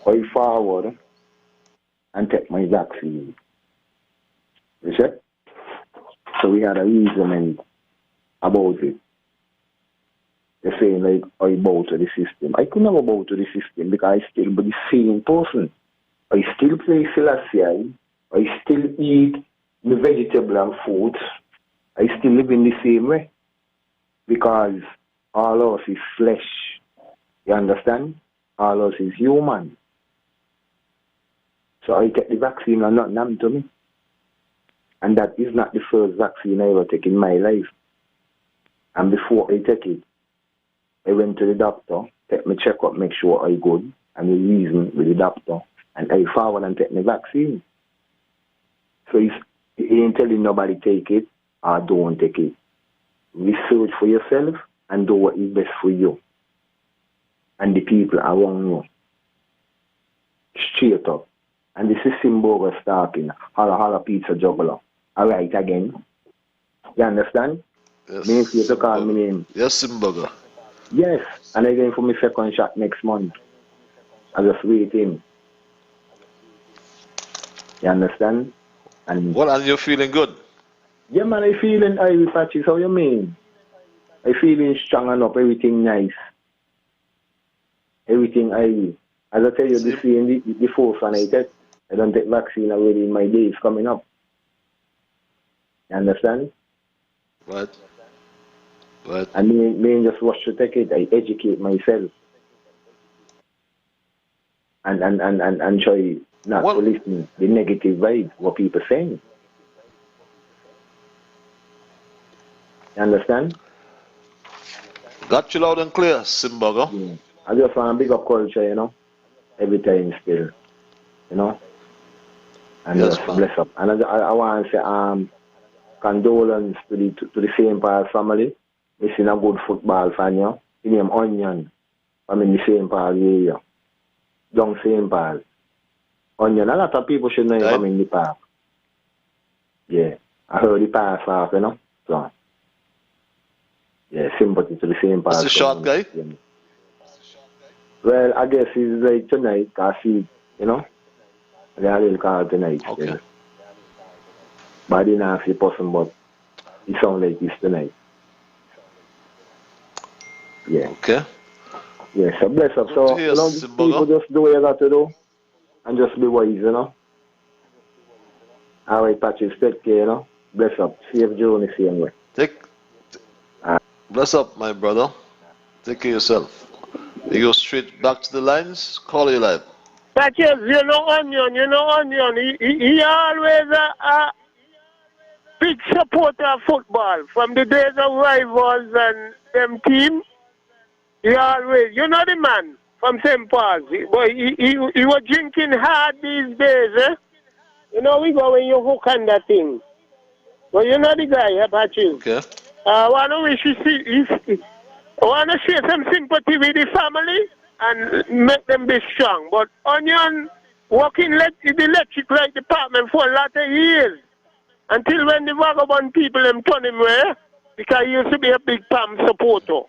I forward and take my vaccine. You see? So we had a reasoning about it. They're saying like, I bow to the system. I could never bow to the system because I still be the same person. I still play Selassie. I still eat the vegetable and fruit. I still live in the same way. Because all of us is flesh. You understand? All of us is human. So I take the vaccine and nothing happened to me. And that is not the first vaccine I ever take in my life. And before I take it, I went to the doctor, take my checkup, make sure I good, and we reason with the doctor, and I forward and take my vaccine. So he ain't telling nobody take it or don't take it. Research for yourself and do what is best for you and the people around you. Straight up. And this is Simboga talking. Holla holla pizza juggler. Alright again. You understand? Yes. Me if you to call me name. Yes, Simboga. Yes. And I'm going for my second shot next month. I just waiting. You understand? And well, and you're feeling good? Yeah, man, I feeling Ivy Patches. How you mean? I feeling strong enough, everything nice. Everything Ivy. As I tell you, the fourth one I take, I don't take vaccine already in my days coming up. You understand? Right. Right. And me just rush to take it. I educate myself. And try not to listen the negative vibes, what people saying. You understand? Got you loud and clear, Simboga. Yeah. I just want to big up culture, you know. Every time still. You know? And yes, just bless up. And I want to say condolence to the St. Paul family. Missing a good football fan, you know. His name Onion. I'm in the St. Paul area. Young St. Paul. Onion. A lot of people should know him in the park. Yeah. I heard the pass off, you know. So yeah, sympathy to the St. Paul. That's a short guy? Yeah. Well, I guess he's like tonight, because he, you know, they are little call tonight. Okay. Still. But I didn't ask the person, but he sound like this tonight. Yeah. Okay. Yeah, so bless up. So, you know, people just do what you got to do and just be wise, you know. All right, Patrick, take care, you know. Bless up. Save journey same way. Bless up, my brother. Take care of yourself. You go straight back to the lines. Call your life. Patches, you know Onion. He always a big supporter of football. From the days of Rivals and them team, he always, you know the man from St. Paul's. But he was drinking hard these days, eh? You know, we go when you hook on that thing. But you know the guy, Patches. Okay. I want to wish I want to share some sympathy with the family and make them be strong. But Onion working in the electric light department for a lot of years. Until when the vagabond people them turn him away, because he used to be a big Pam supporter.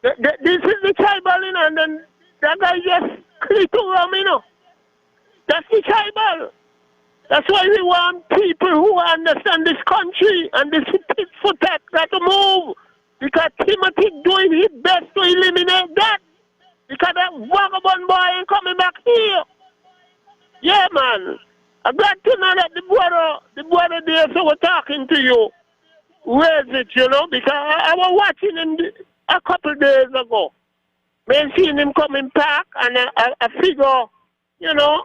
This is the tribal, you know, and then that guy just click around, you know. That's the tribal. That's why we want people who understand this country and this tit for tat got to move. Because Timothy doing his best to eliminate that. Because that vagabond boy ain't coming back here. Yeah, man. I got to know that the brother there, so we're talking to you. Where is it, you know? Because I was watching him a couple days ago. I seen him coming back and I figure, you know,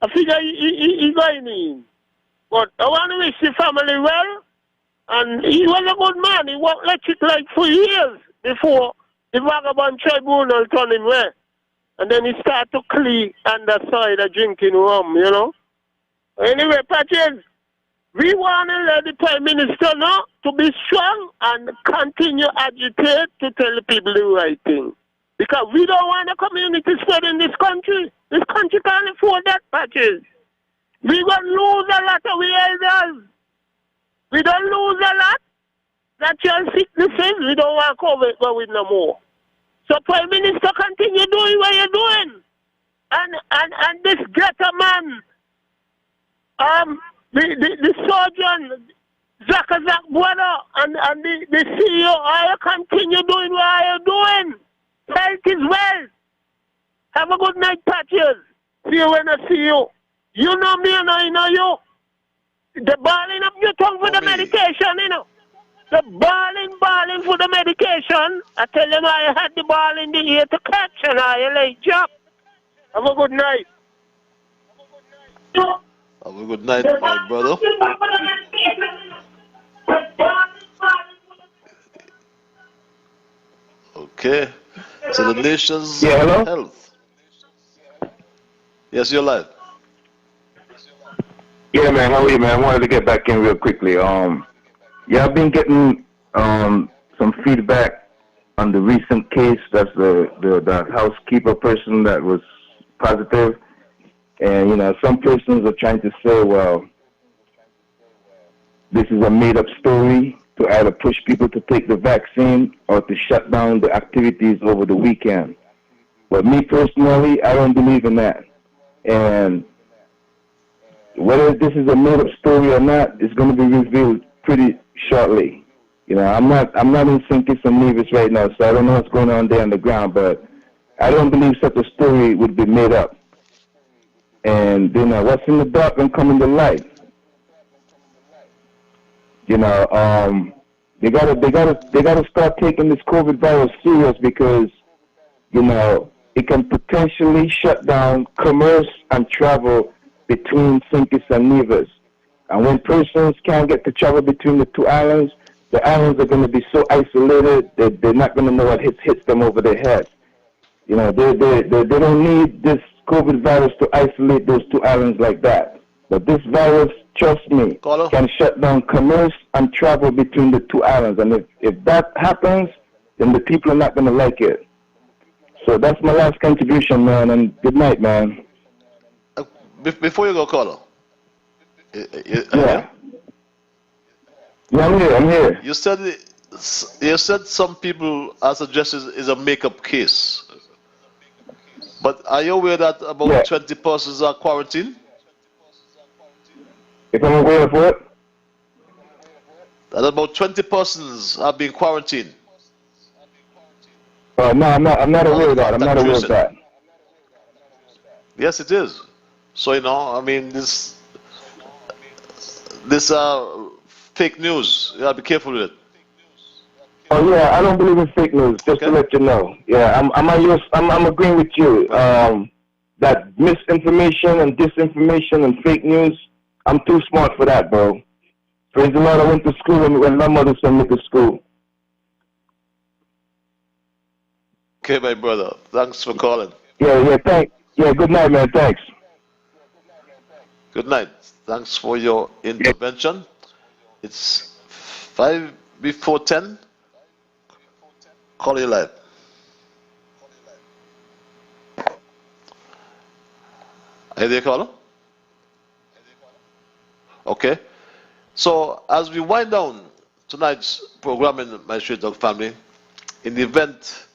I figure he going in. But I want to wish the family well. And he was a good man. He worked electric light for years before the vagabond tribunal turned him away. and then he start to clean underside of drinking rum, you know. Anyway, Patches, we want to let the Prime Minister know to be strong and continue agitate to tell the people the right thing. Because we don't want the community spread in this country. This country can't afford that, Patches. We going to lose a lot of we elders. We don't lose a lot. Natural sicknesses, we don't want COVID going no more. So Prime Minister, continue doing what you're doing. And this ghetto man, the surgeon, Zach Bueno, and the CEO, I continue doing what you're doing. Health is wealth. Have a good night, Patches. See you when I see you. You know me and I know you. The balling up your tongue for the medication, you know. The balling for the medication. I tell them I had the ball in the ear to catch and I lay job. Have a good night. Have a good night, my brother. Okay. So the nation's health. Yes, you're live. Yeah, man. How are you, man? I wanted to get back in real quickly. Yeah, I've been getting some feedback on the recent case. That's the housekeeper person that was positive. And, you know, some persons are trying to say, well, this is a made-up story to either push people to take the vaccine or to shut down the activities over the weekend. But me personally, I don't believe in that. And whether this is a made-up story or not, it's going to be revealed pretty shortly. You know, I'm not in St. Kitts and Nevis right now, so I don't know what's going on there on the ground, but I don't believe such a story would be made up. And, you know, what's in the dark and come in the light. You know, they gotta start taking this COVID virus serious because, you know, it can potentially shut down commerce and travel between St. Kitts and Nevis. And when persons can't get to travel between the two islands, the islands are going to be so isolated that they're not going to know what hits them over their head. You know, they don't need this COVID virus to isolate those two islands like that. But this virus, trust me, can shut down commerce and travel between the two islands. And if that happens, then the people are not going to like it. So that's my last contribution, man, and good night, man. Before you go, caller. Yeah. Yeah, I'm here. You said some people are suggesting it's a make-up case. But are you aware that about 20 persons are quarantined? If I'm aware of what? That about 20 persons are being quarantined. No, I'm not aware of that. I'm not aware of that. Yes, it is. So, you know, I mean, this fake news. You gotta be careful with it. Oh yeah, I don't believe in fake news. Just to let you know. Yeah, I'm agreeing with you. That misinformation and disinformation and fake news, I'm too smart for that, bro. Praise the Lord, I went to school when my mother sent me to school. Okay, my brother. Thanks for calling. Yeah, thanks. Yeah, good night, man. Thanks. Good night. Thanks for your intervention. It's 5 before 10. Call you live. Are you there, caller? Okay. So, as we wind down tonight's programming, my Street Dog family, in the event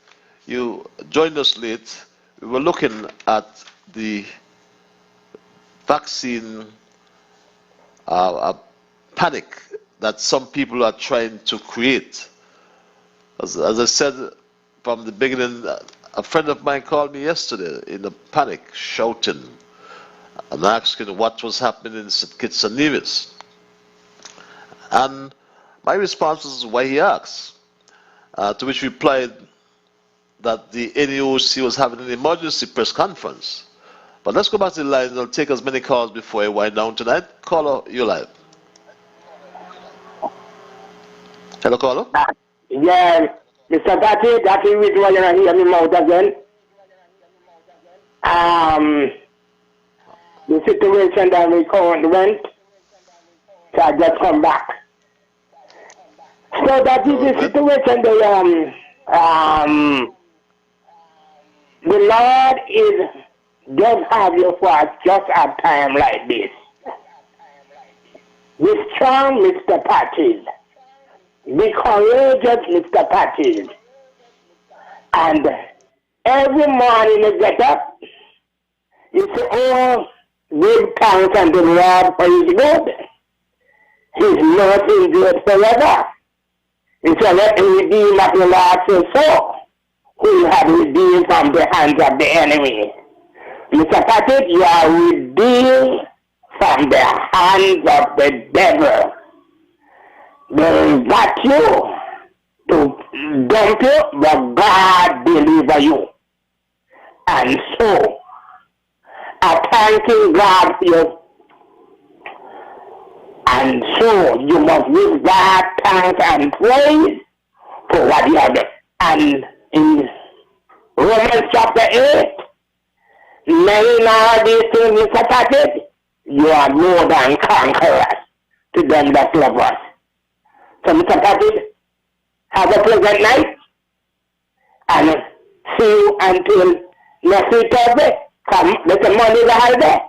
you joined us late, we were looking at the vaccine panic that some people are trying to create. As I said from the beginning, a friend of mine called me yesterday in a panic, shouting and asking what was happening in St. Kitts and Nevis. And my response was why he asks, to which replied that the NEOC was having an emergency press conference. But let's go back to the line and I'll take as many calls before I wind down tonight. Caller, you're live. Hello, caller? Yeah, Mr. That's the reason why you're not hearing me mouth again. the situation that we currently went, so I just come back. So that is the situation the Lord is just have you for just a time like this. Be strong, Mr. Patches. Be courageous, Mr. Patches. And every morning you get up, you say, oh, give thanks unto the Lord for his good. His mercy endures forever. He said, let the redeemed of the Lord say so, who you have redeemed from the hands of the enemy. Mr. Patrick, you are redeemed from the hands of the devil. They got you to dump you, but God deliver you. And so, I thanking God for you. And so, you must give God thanks and praise for what you have done. And in Romans chapter 8, knowing all these things, Mr. Patrick, you are more than conquerors to them that love us. So, Mr. Patrick, have a pleasant night, and see you until next week Thursday. Come, let the Monday is a holiday.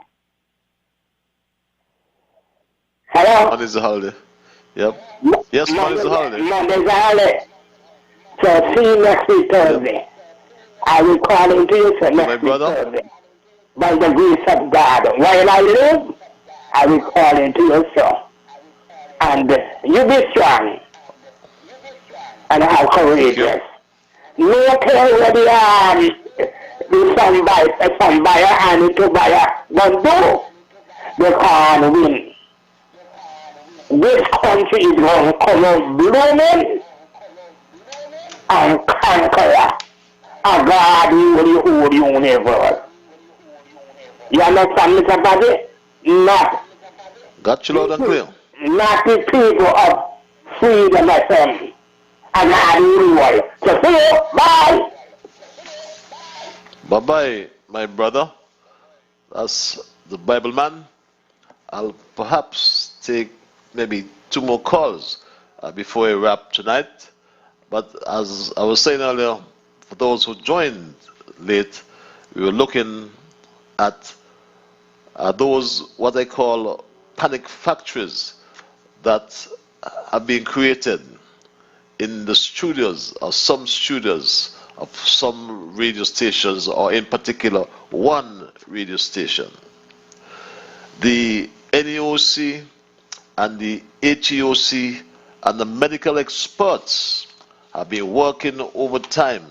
Hello? Monday's a holiday. Yep. Yes, Monday's a holiday. Monday's a holiday. So see you next week Thursday. Yep. I will call into you for next week Thursday. By the grace of God. While I live, I will call into you, sir. And you be strong. And have courageous. No care whether some buyer and to buyer don't do. They can't win. This country is going to come out blooming and conquer a God who will hold the universe. You understand, Mr. Paddy? Not. Got you loud and clear. Not the people of freedom FM and hard rule. So see you. Bye. Bye-bye, my brother. That's the Bible man. I'll perhaps take maybe 2 more calls before I wrap tonight. But as I was saying earlier, for those who joined late, we were looking at those what I call panic factories that are being created in the studios or some studios of some radio stations, or in particular one radio station. The NEOC and the HEOC and the medical experts have been working overtime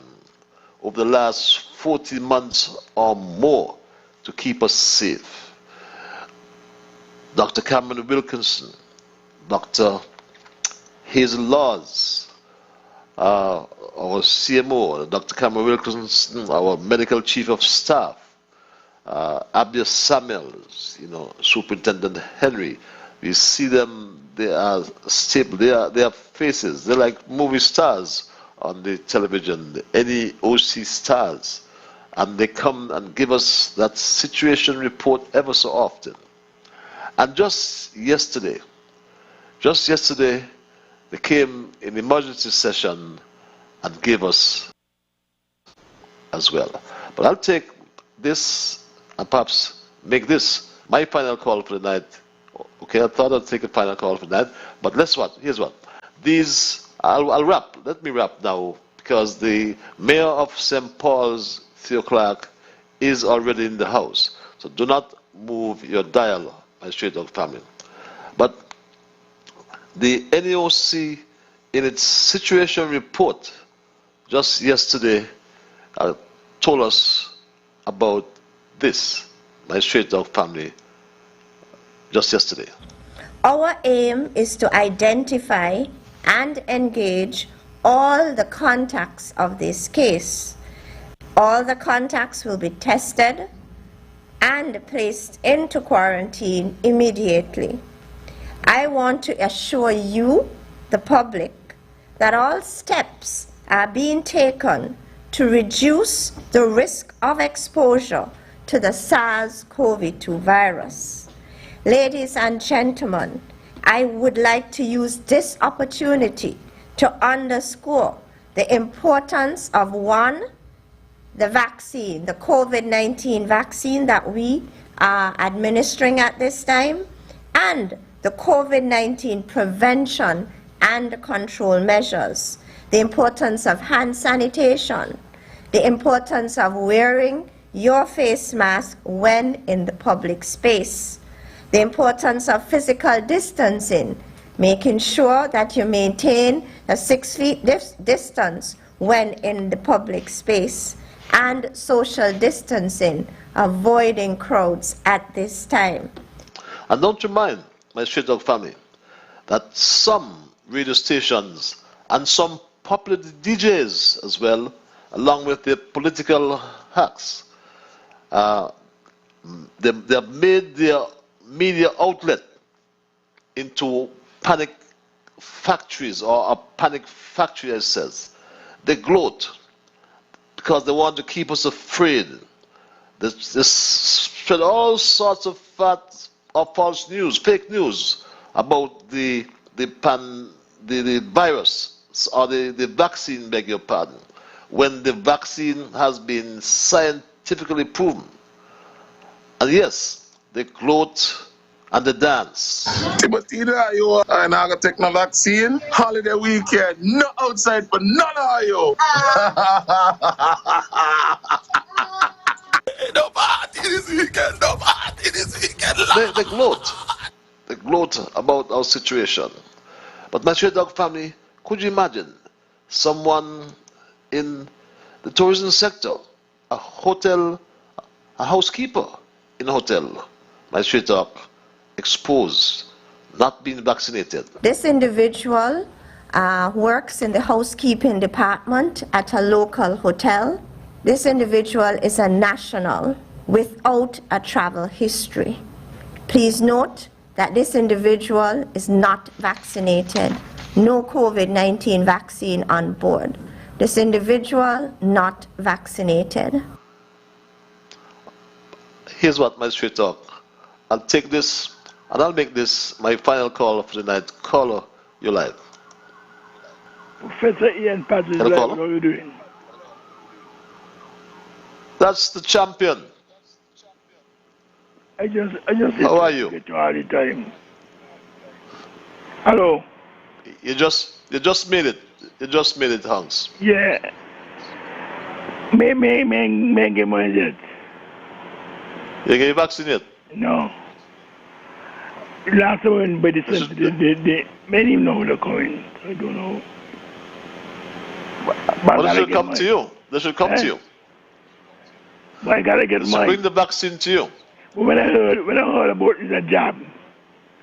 over the last 40 months or more to keep us safe. Dr. Cameron Wilkinson, Dr. Hazel Laws, our CMO, Dr. Cameron Wilkinson, our medical chief of staff, Abia Samuels, Superintendent Henry. We see them, they are stable, they are faces, they're like movie stars on the television, the NEOC stars, and they come and give us that situation report ever so often. And just yesterday, they came in emergency session and gave us as well. But I'll take this and perhaps make this my final call for the night. Okay, I thought I'd take a final call for that, but here's what. I'll wrap. Let me wrap now, because the mayor of St. Paul's, Theo Clark, is already in the house. So do not move your dial, my straight dog family. But the NEOC, in its situation report just yesterday, told us about this, my straight dog family, just yesterday. Our aim is to identify and engage all the contacts of this case. All the contacts will be tested and placed into quarantine immediately. I want to assure you, the public, that all steps are being taken to reduce the risk of exposure to the SARS-CoV-2 virus. Ladies and gentlemen, I would like to use this opportunity to underscore the importance of one, the vaccine, the COVID-19 vaccine that we are administering at this time, and the COVID-19 prevention and control measures, the importance of hand sanitation, the importance of wearing your face mask when in the public space, the importance of physical distancing, making sure that you maintain a 6 feet distance when in the public space, and social distancing, avoiding crowds at this time. And don't you mind, my Straight Dog family, that some radio stations and some popular DJs as well, along with the political hacks, they have made their media outlet into panic factories, or a panic factory, as it says. They gloat because they want to keep us afraid. They spread all sorts of false news, fake news about the virus, or the vaccine, beg your pardon, when the vaccine has been scientifically proven. And yes, they gloat and they dance. But either you are not going to take no vaccine, holiday weekend, no outside for none of you. No party this weekend, no party this weekend. They gloat. They gloat about our situation. But my Straight Dog family, could you imagine someone in the tourism sector, a hotel, a housekeeper in a hotel, my Straight Dog, exposed, not being vaccinated? This individual works in the housekeeping department at a local hotel. This individual is a national without a travel history. Please note that this individual is not vaccinated. No COVID-19 vaccine on board. This individual not vaccinated. Here's what, my Straight Dog. I'll take this and I'll make this my final call for the night. Caller, you're live. Professor Ian Patrick, Hello, what are you doing? That's the champion. I just How are you? Get you all the time. Hello. You just made it. You just made it, Hans. Yeah. Me get my yet. You get vaccinated? No. Last one by the center, they many know they're coming. I don't know. But they should come to you. They should come to you. But I gotta get mine. Bring the vaccine to you. But when I heard about it's a job,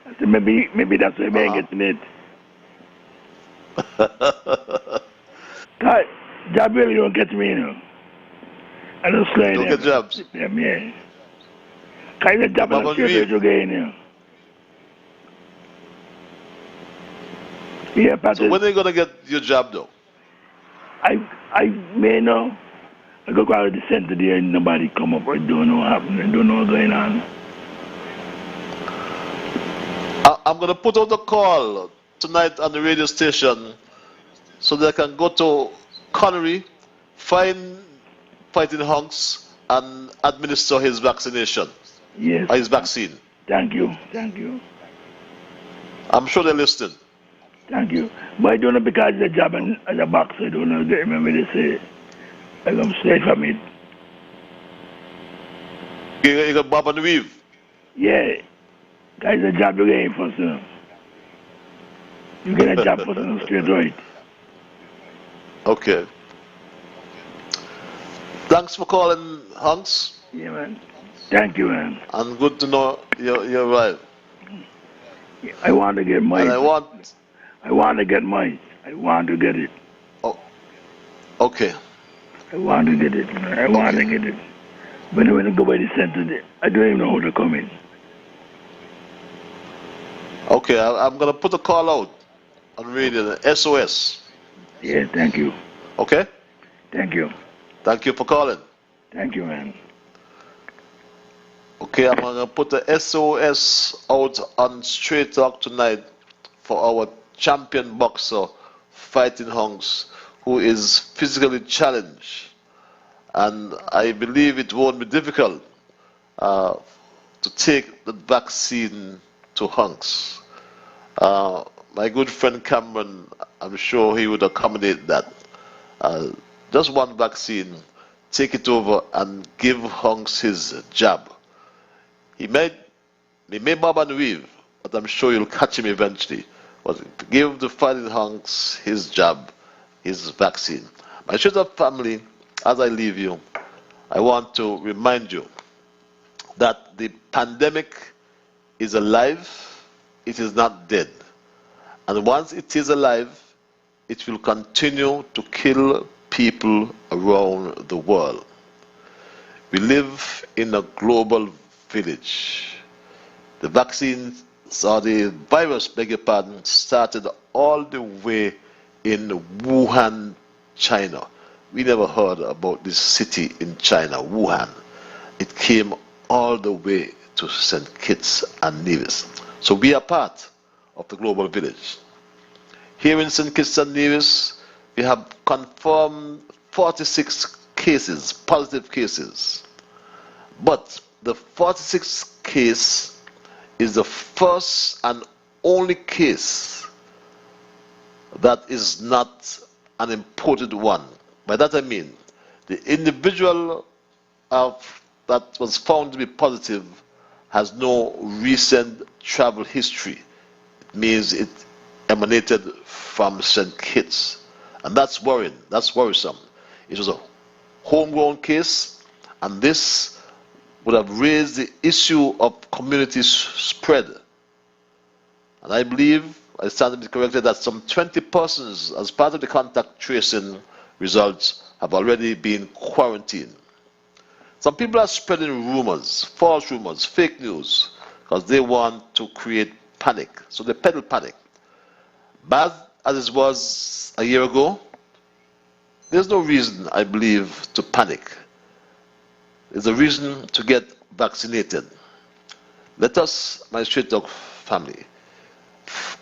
I said maybe that's why I'm getting it. God, job really don't get me, you know. I don't slide don't them. get jobs. Yeah. Cause the job is straight to get in here. Yeah, Patrick. So when are you gonna get your job though? I may know. I go out to the center there and nobody come up. I don't know what happened. I don't know what's going on. I'm going to put out a call tonight on the radio station so they can go to Connery, find fighting hunks, and administer his vaccination. Yes. His vaccine. Thank you. I'm sure they're listening. Thank you. But I don't know because the job and the box, I don't know. They remember they say I come straight from it. You got bob and weave? Yeah. Guys, the job you're getting first, you know. You get a job first, you know, straight right. Okay. Thanks for calling, Hunks. Yeah, man. Thank you, man. And good to know you're right. I want to get mine. And I want to get mine. I want to get it. Oh. Okay. I want to get it. I want to get it. But when I go by the center, I don't even know how to come in. Okay, I'm going to put a call out on radio, the SOS. Yeah, thank you. Okay? Thank you. Thank you for calling. Thank you, man. Okay, I'm going to put a SOS out on Straight Talk tonight for our champion boxer, Fighting Hunks, who is physically challenged. And I believe it won't be difficult to take the vaccine to Hunks. My good friend Cameron, I'm sure he would accommodate that. Just one vaccine, take it over and give Hunks his jab. He may bob and weave, but I'm sure you'll catch him eventually. But give the Fighting Hunks his jab, his vaccine. My Straight Up family, as I leave you, I want to remind you that the pandemic is alive, it is not dead. And once it is alive, it will continue to kill people around the world. We live in a global village. The vaccines, or the virus, beg your pardon, started all the way in Wuhan, China. We never heard about this city in China, Wuhan. It came all the way to St. Kitts and Nevis. So we are part of the global village. Here in St. Kitts and Nevis, we have confirmed 46 cases, positive cases. But the 46th case is the first and only case that is not an imported one. By that I mean, the individual that was found to be positive has no recent travel history. It means it emanated from St. Kitts. And that's worrying, that's worrisome. It was a homegrown case, and this would have raised the issue of community spread. And I believe, I stand to be corrected, that some 20 persons, as part of the contact tracing results, have already been quarantined. Some people are spreading rumors, false rumors, fake news, because they want to create panic. So they peddle panic. Bad as it was a year ago, there's no reason, I believe, to panic. There's a reason to get vaccinated. Let us, my Straight Talk family,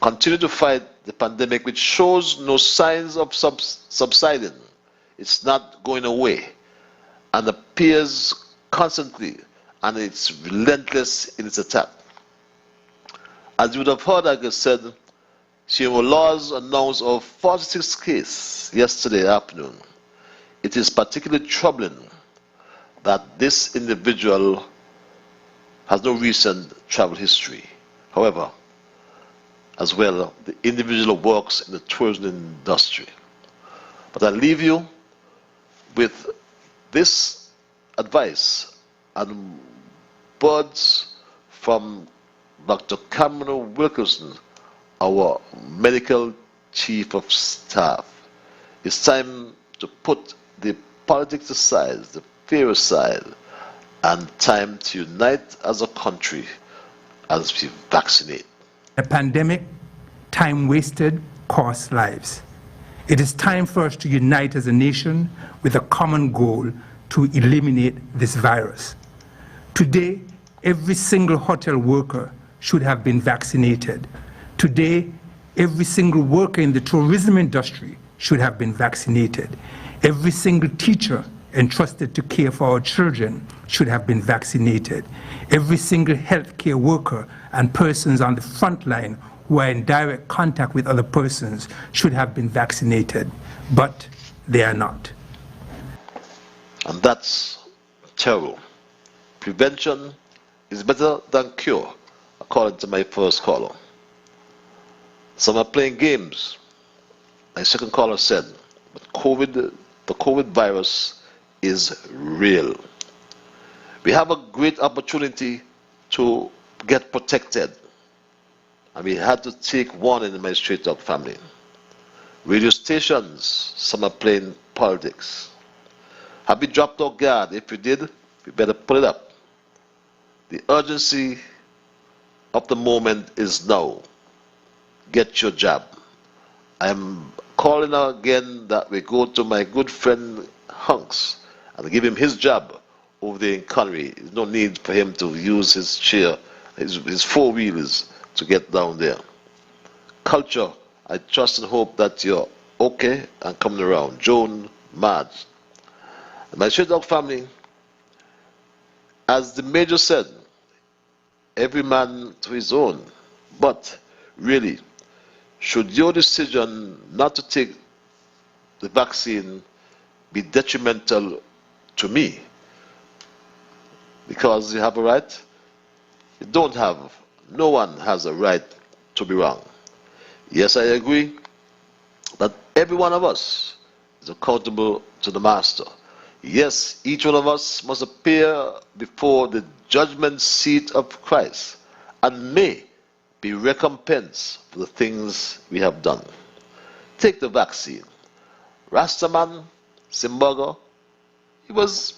continue to fight the pandemic, which shows no signs of subsiding. It's not going away and appears constantly, and it's relentless in its attack. As you would have heard, like I said, Sierra Laws announced of 46 cases yesterday afternoon. It is particularly troubling that this individual has no recent travel history. However, as well, the individual works in the tourism industry. But I leave you with this advice and words from Dr. Cameron Wilkerson, our medical chief of staff. It's time to put the politics aside, the fear aside, and time to unite as a country as we vaccinate. A pandemic, time wasted, costs lives. It is time for us to unite as a nation with a common goal to eliminate this virus. Today, every single hotel worker should have been vaccinated. Today, every single worker in the tourism industry should have been vaccinated. Every single teacher entrusted to care for our children should have been vaccinated. Every single healthcare worker and persons on the front line who are in direct contact with other persons should have been vaccinated, but they are not. And that's terrible. Prevention is better than cure, according to my first caller. Some are playing games. My second caller said, but the COVID virus is real. We have a great opportunity to get protected. And we had to take one in my Straight Talk family. Radio stations, some are playing politics. Have we dropped our guard? If we did, we better put it up. The urgency of the moment is now. Get your jab. I'm calling out again that we go to my good friend Hunks and give him his jab over there in Connery. There's no need for him to use his chair, his four-wheelers to get down there. Culture, I trust and hope that you're okay and coming around. Joan, Madge. My Stray Dog family, as the Major said, every man to his own. But really, should your decision not to take the vaccine be detrimental to me? Because you have a right? You don't have. No one has a right to be wrong. Yes, I agree that every one of us is accountable to the Master. Yes, each one of us must appear before the judgment seat of Christ and may be recompensed for the things we have done. Take the vaccine. Rastaman, Simbaga, he was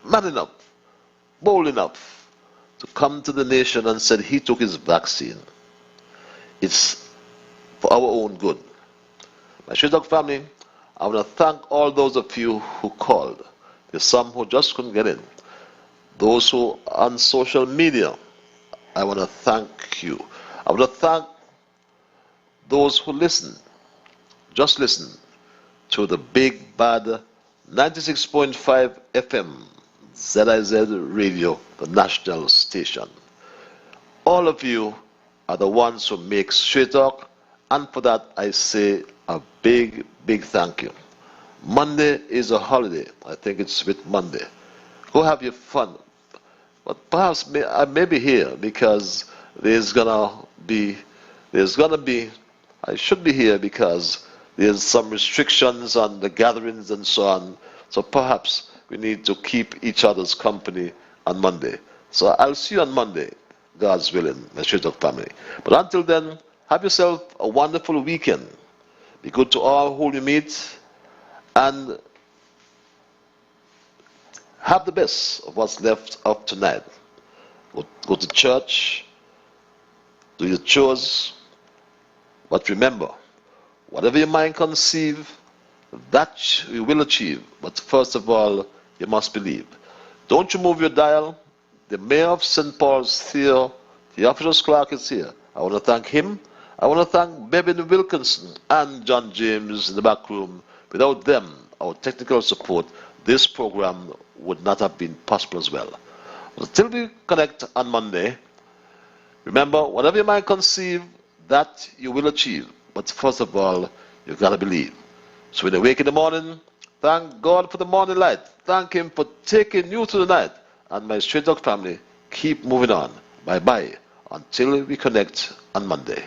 man enough, bold enough to come to the nation and said he took his vaccine. It's for our own good. My Stray Dog family, I want to thank all those of you who called. There's some who just couldn't get in. Those who are on social media, I want to thank you. I want to thank those who listen, just listen to the big bad 96.5 FM ZIZ Radio, the national station. All of you are the ones who make Stray Talk, and for that I say a big, big thank you. Monday is a holiday. I think it's with Monday. Go have your fun. But perhaps I may be here because I should be here because there's some restrictions on the gatherings and so on. So perhaps we need to keep each other's company on Monday. So I'll see you on Monday, God's willing, my Stray Dog family. But until then, have yourself a wonderful weekend. Be good to all who you meet and have the best of what's left of tonight. Go to church, do your chores, but remember, whatever your mind conceive, that you will achieve. But first of all, you must believe. Don't you move your dial. The mayor of St. Paul's here, Theophilus Clark is here. I want to thank him. I want to thank Bevin Wilkinson and John James in the back room. Without them, our technical support, this program would not have been possible as well. Until we connect on Monday, remember, whatever you might conceive, that you will achieve. But first of all, you've got to believe. So when you wake in the morning, thank God for the morning light. Thank Him for taking you to the night. And my Stray Dog family, keep moving on. Bye-bye. Until we connect on Monday.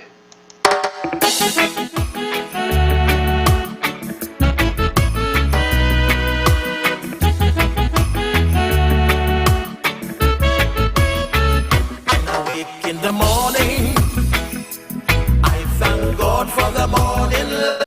In the morning, I thank God for the morning.